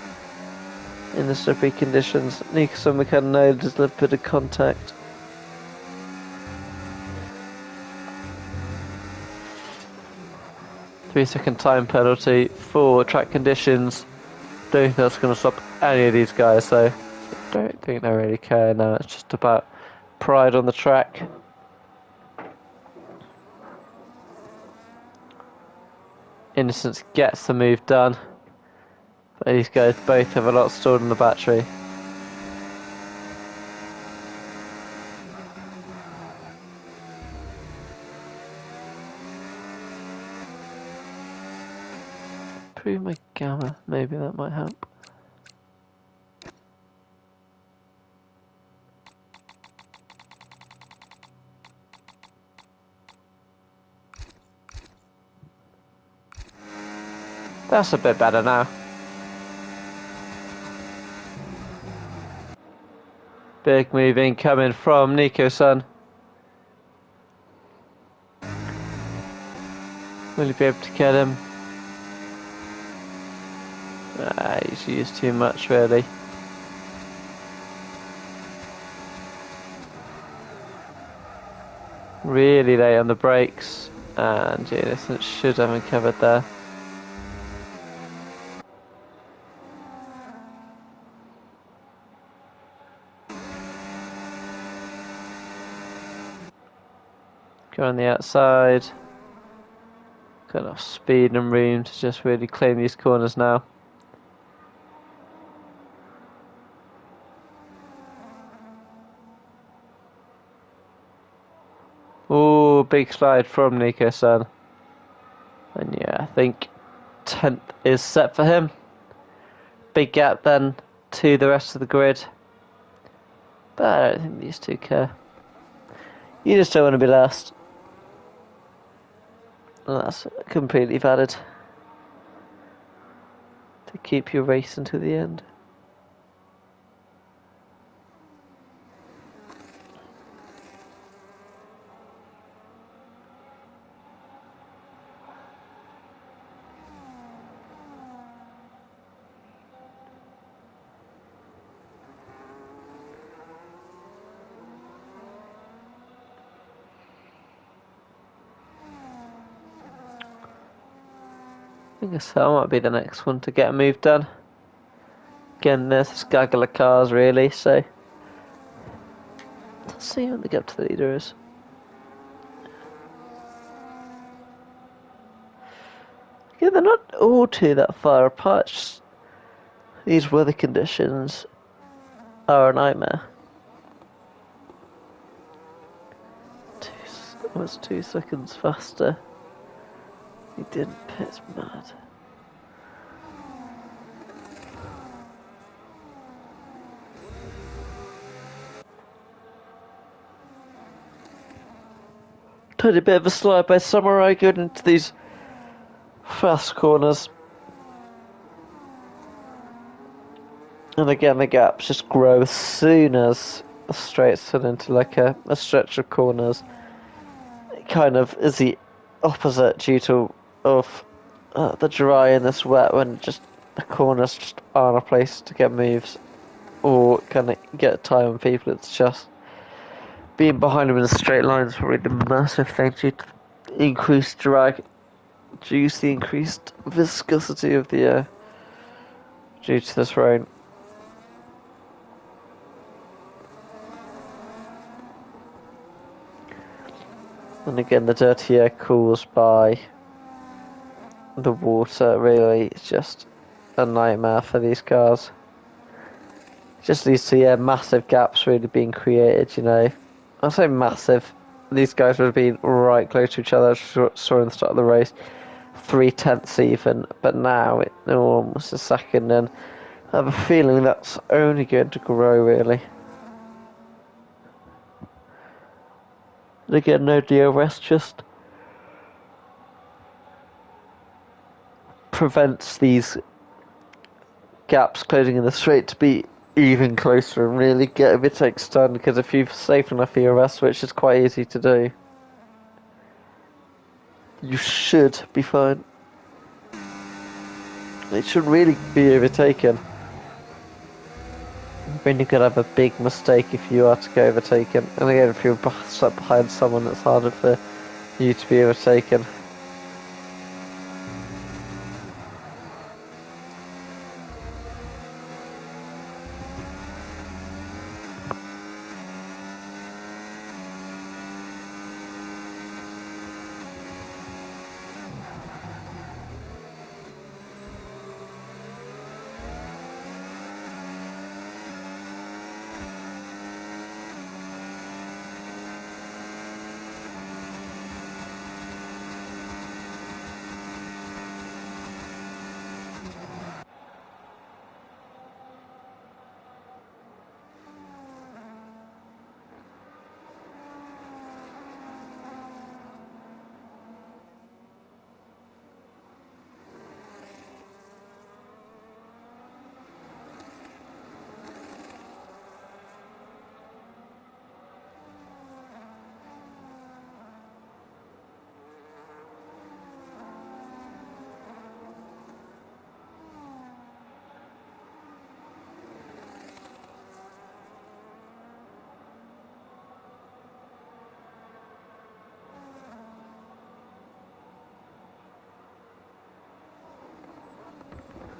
in the slippery conditions. Nicholson, we can know there's a little bit of contact. Three-second time penalty for track conditions. Don't think that's going to stop any of these guys, so I don't think they really care now. It's just about pride on the track. Innocence gets the move done, but these guys both have a lot stored in the battery. Improve my gamma, maybe that might help. That's a bit better now. Big move incoming from Nico-san. Will he be able to get him? He's used too much, really. Really late on the brakes, and Innocent should have him covered there. Go on the outside. Got enough speed and room to just really claim these corners now. Oh, big slide from Nico-san. And yeah, I think 10th is set for him. Big gap then to the rest of the grid. But I don't think these two care. You just don't want to be last. And that's completely valid. To keep your race until the end. I guess that might be the next one to get a move done. Again, there's this gaggle of cars really, so let's see what the gap to the leader is. Yeah, they're not all too that far apart. Just these weather conditions are a nightmare. Almost 2 seconds faster. He didn't pit, mad. Tiny bit of a slide by Samurai going into these fast corners. And again the gaps just grow as soon as the straights turn into like a stretch of corners. It kind of is the opposite due to the dry and this wet, when just the corners just aren't a place to get moves or kind of get time on people. It's just being behind them in a straight line is probably the massive thing due to the increased drag, due to the increased viscosity of the air due to this rain. And again, the dirty air caused by the water really is just a nightmare for these cars. Just leads to massive gaps really being created, you know. I say massive. These guys would have been right close to each other, as we saw in the start of the race. 3/10 even, but now it's almost a second, and I have a feeling that's only going to grow really. And again, no DRS, just prevents these gaps closing in the straight to be even closer and really get a bit extended, because if you've safe enough ERS, which is quite easy to do, you should be fine. It should really be overtaken. Then you could have a big mistake if you are to get overtaken. And again, if you're stuck behind someone, it's harder for you to be overtaken.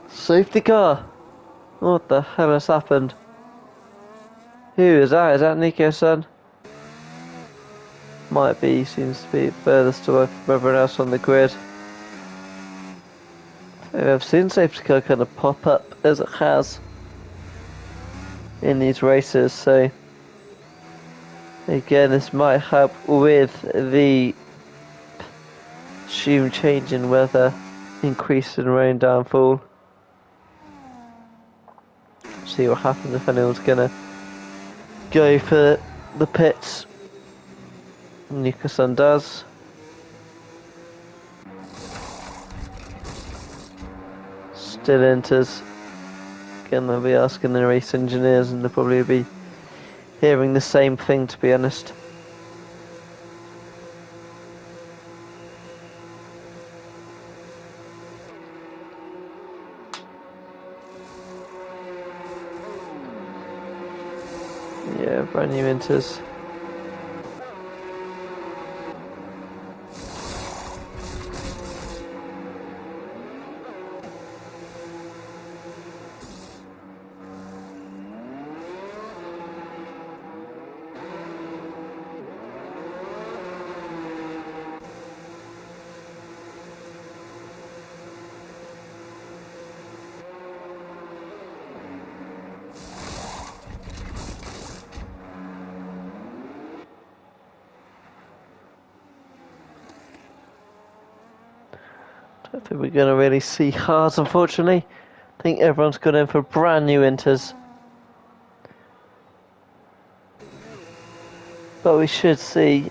Safety car! What the hell has happened? Who is that? Is that Nico-san? Might be, seems to be furthest away from everyone else on the grid. I've seen safety car kind of pop up as it has in these races, so again, this might help with the assumed change in weather, increase in rain downfall. See what happens if anyone's gonna go for the pits. Nico-san does. Still enters. Again, they'll be asking the race engineers, and they'll probably be hearing the same thing, to be honest. Yeah, brand new enters. I think we're going to really see cars, unfortunately. I think everyone's gone in for brand new inters. But we should see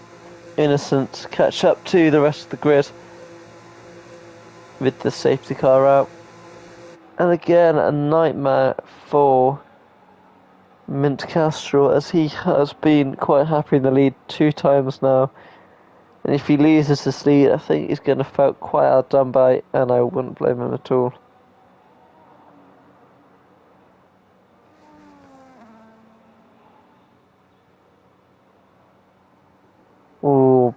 Innocent catch up to the rest of the grid with the safety car out. And again, a nightmare for Mint Castro, as he has been quite happy in the lead 2 times now. And if he loses this lead, I think he's going to feel quite outdone by, and I wouldn't blame him at all. Oh,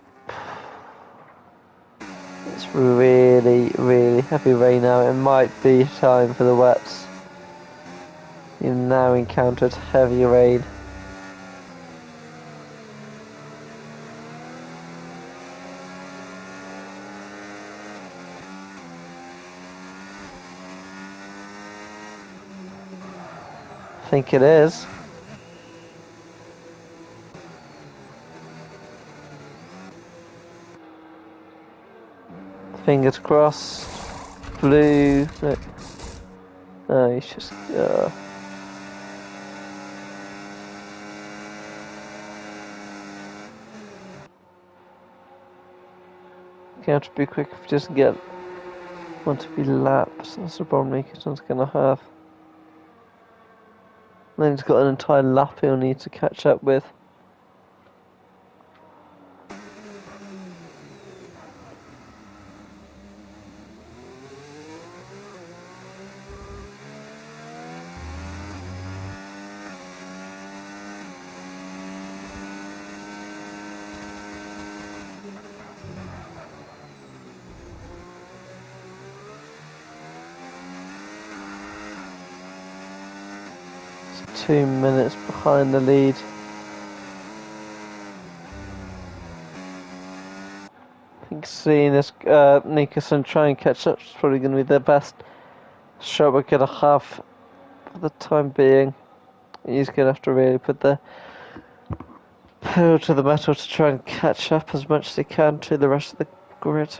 it's really, really heavy rain now. It might be time for the wets. You've now encountered heavy rain. I think it is. Fingers crossed. Blue. No, he's just. You have to be quick if you just want to be laps. That's the problem Nikiton's gonna have. And then he's got an entire lap he'll need to catch up with. It's 2 minutes behind the lead. I think seeing this Nicholson try and catch up is probably going to be the best shot we're going to have for the time being. He's going to have to really put the pedal to the metal to try and catch up as much as he can to the rest of the grid.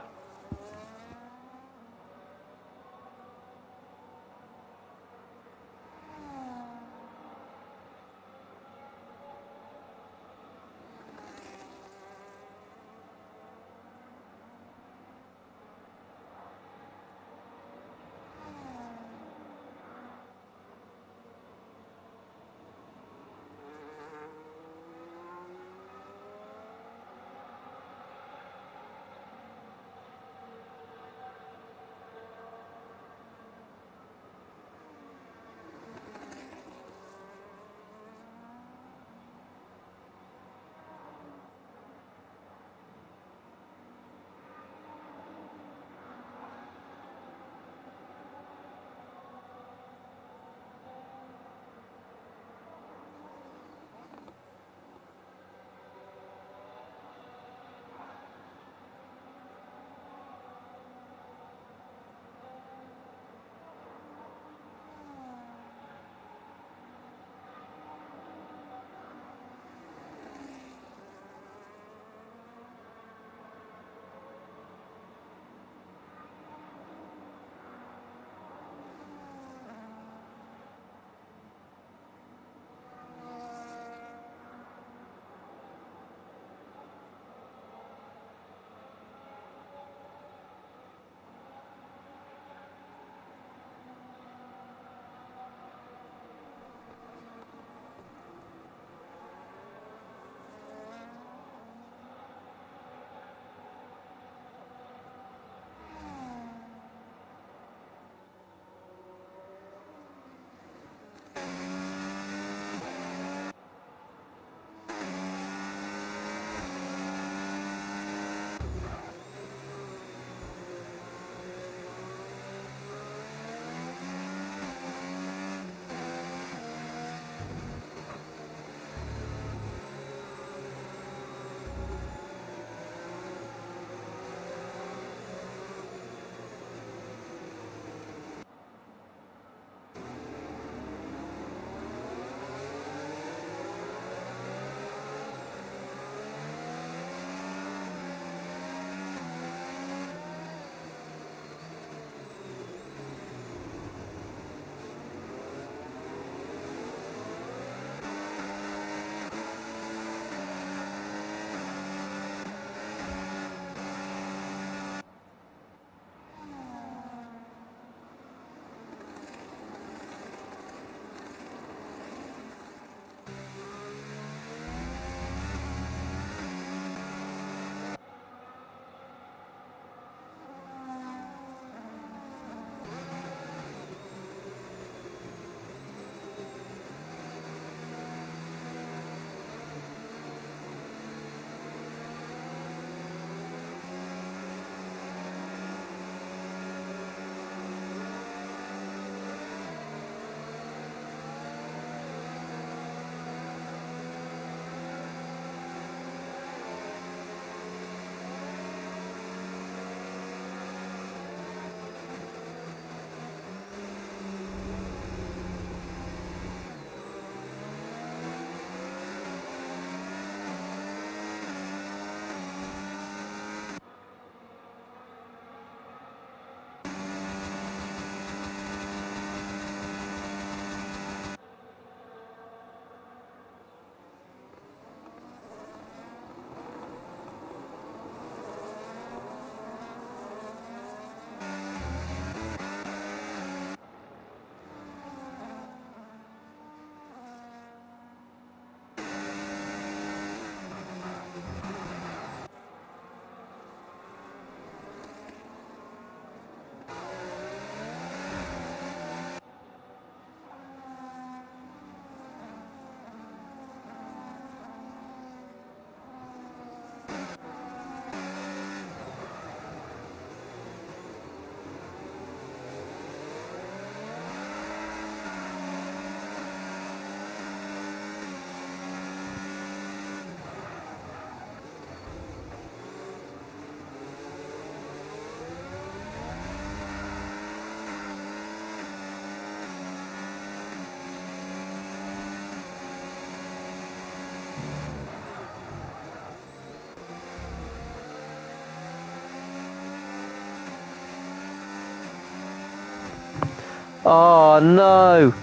Oh no!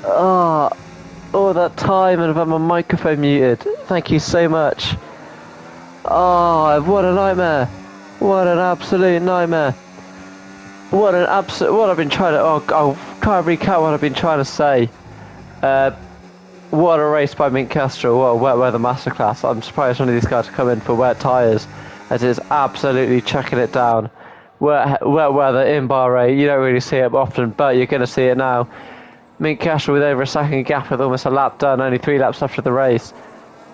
Oh, all that time and I've had my microphone muted. Thank you so much. Oh, what a nightmare! What an absolute nightmare! What I've been trying to. Oh, I'll try and recap what I've been trying to say. What a race by Mint Kestrel. What a wet weather masterclass. I'm surprised none of these guys come in for wet tyres, as it's absolutely chucking it down. Wet weather in Bahrain. You don't really see it often, but you're going to see it now. Mint Kestrel with over a second gap with almost a lap done, only 3 laps after the race.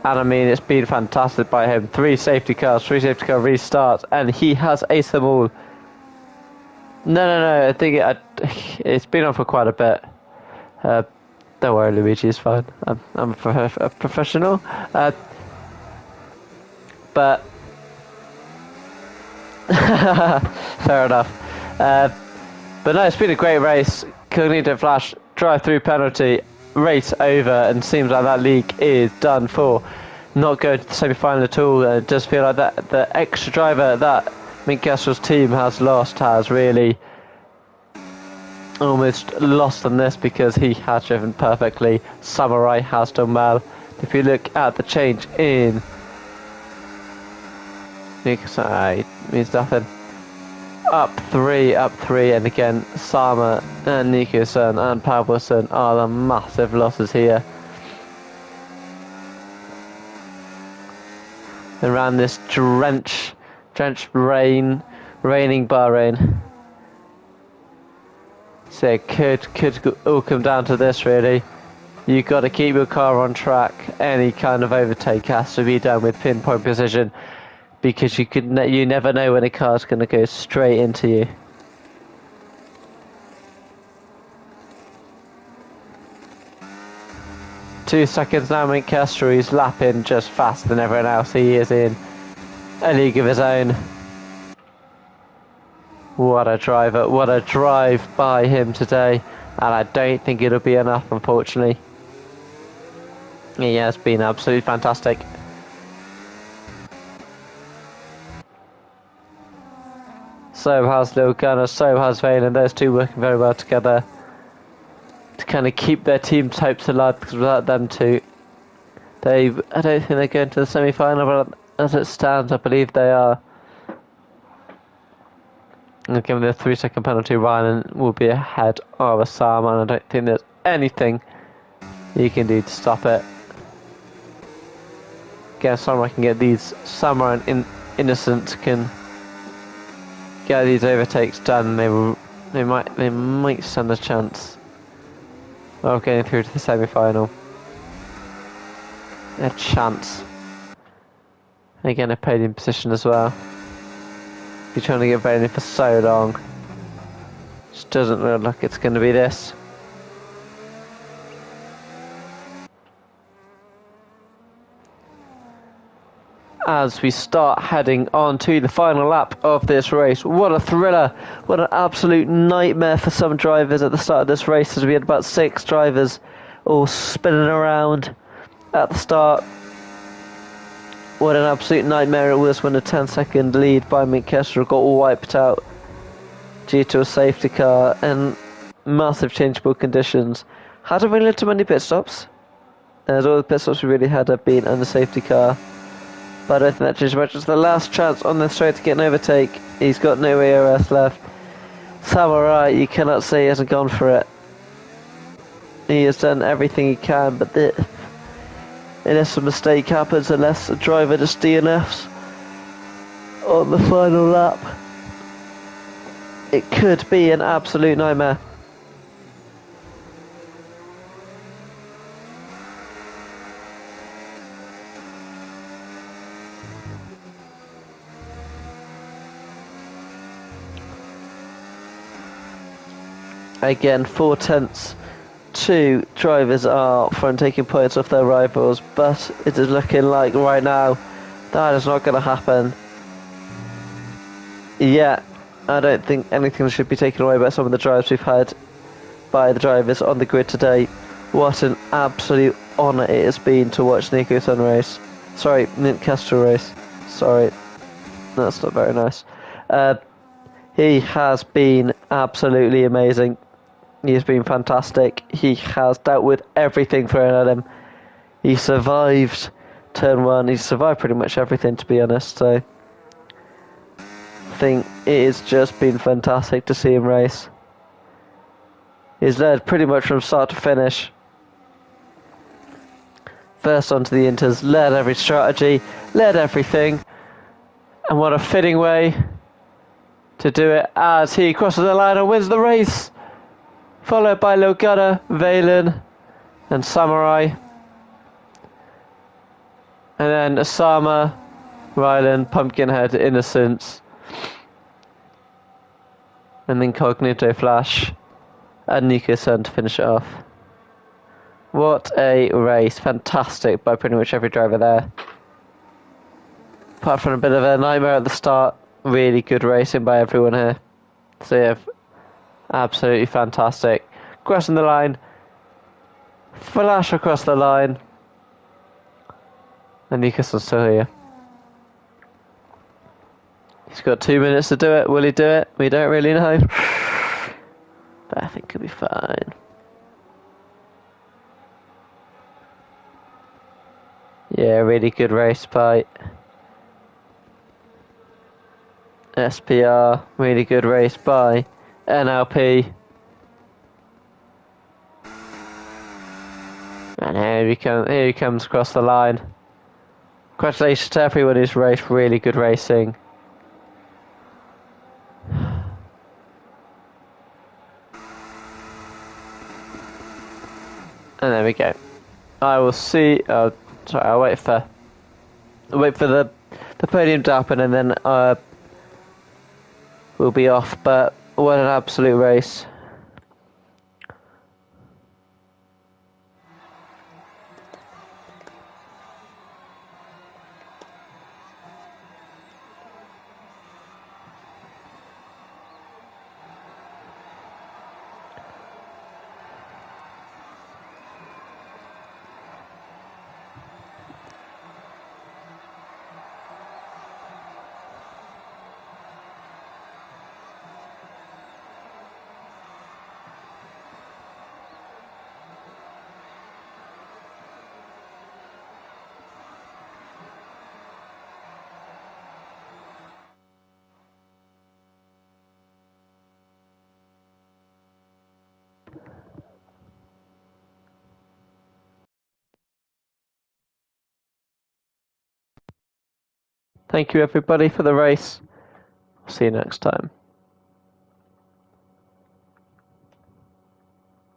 And I mean, it's been fantastic by him. 3 safety car restarts, and he has aced them all. No, I think it's been on for quite a bit. Don't worry, Luigi, it's fine. I'm a professional. But fair enough. But no, it's been a great race. Cognito Flash, drive-through penalty, race over, and seems like that league is done for. Not going to the semi-final at all. It does feel like that the extra driver that Mint Kestrel's team has lost has really almost lost on this, because he has driven perfectly. Samurai has done well. If you look at the change in Nick, means nothing. Up three, and again Sama and Nico-san and Pavlson are the massive losses here. Around this drenched raining Bahrain. So it could all come down to this, really. You've got to keep your car on track. Any kind of overtake has to be done with pinpoint precision, because you never know when a car's going to go straight into you. Two seconds now, Mint Kestrel. He's lapping just faster than everyone else. He is in a league of his own. What a driver, what a drive by him today. And I don't think it'll be enough, unfortunately. He has been absolutely fantastic. So has Lil Gunner, so has Vane, and those two working very well together to kind of keep their team's hopes alive, because without them two, I don't think they're going to the semi-final, but as it stands, I believe they are. And given the 3-second penalty, Ryan will be ahead of Osama, and I don't think there's anything you can do to stop it. Again, Samurai can get these. Samurai and Innocent can get these overtakes done. They might stand a chance of getting through to the semi-final. A chance. Again, a podium position as well. You're trying to get Bailey for so long. Just doesn't look like it's going to be this. As we start heading on to the final lap of this race. What a thriller. What an absolute nightmare for some drivers at the start of this race, as we had about 6 drivers all spinning around at the start. What an absolute nightmare it was when a 10-second lead by Mint Kestrel got wiped out due to a safety car and massive changeable conditions. Hadn't really led to many pit stops, as all the pit stops we really had have been on the safety car. But I don't think that changed much. It's the last chance on the straight to get an overtake. He's got no ERS left. Samurai, you cannot say he hasn't gone for it. He has done everything he can, but unless a mistake happens, unless a driver just DNFs on the final lap, it could be an absolute nightmare. Again, 4/10. 2 drivers are from taking points off their rivals, but it is looking like right now that is not going to happen. Yeah, I don't think anything should be taken away by some of the drives we've had by the drivers on the grid today. What an absolute honour it has been to watch Nico-san race. Sorry, Mint Kestrel race. Sorry, that's not very nice. He has been absolutely amazing. He has been fantastic. He has dealt with everything thrown at him. He survived turn one. He survived pretty much everything, to be honest. So I think it has just been fantastic to see him race. He's led pretty much from start to finish. First onto the Inters, led every strategy, led everything. And what a fitting way to do it as he crosses the line and wins the race. Followed by Logutta, Valen and Samurai. And then Osama, Rylan, Pumpkinhead, Innocence. And then Cognito, Flash and Nika-san to finish it off. What a race. Fantastic by pretty much every driver there. Apart from a bit of a nightmare at the start, really good racing by everyone here. So yeah, absolutely fantastic. Crossing the line. Flash across the line. And Nika-san's still here. He's got 2 minutes to do it. Will he do it? We don't really know. But I think he'll be fine. Yeah, really good race by SPR. Really good race by NLP. And here he comes across the line. Congratulations to everyone who's raced. Really good racing. And there we go. I will see. Sorry, I'll wait for the podium to happen, and then we'll be off. But what an absolute race! Thank you everybody for the race. See you next time.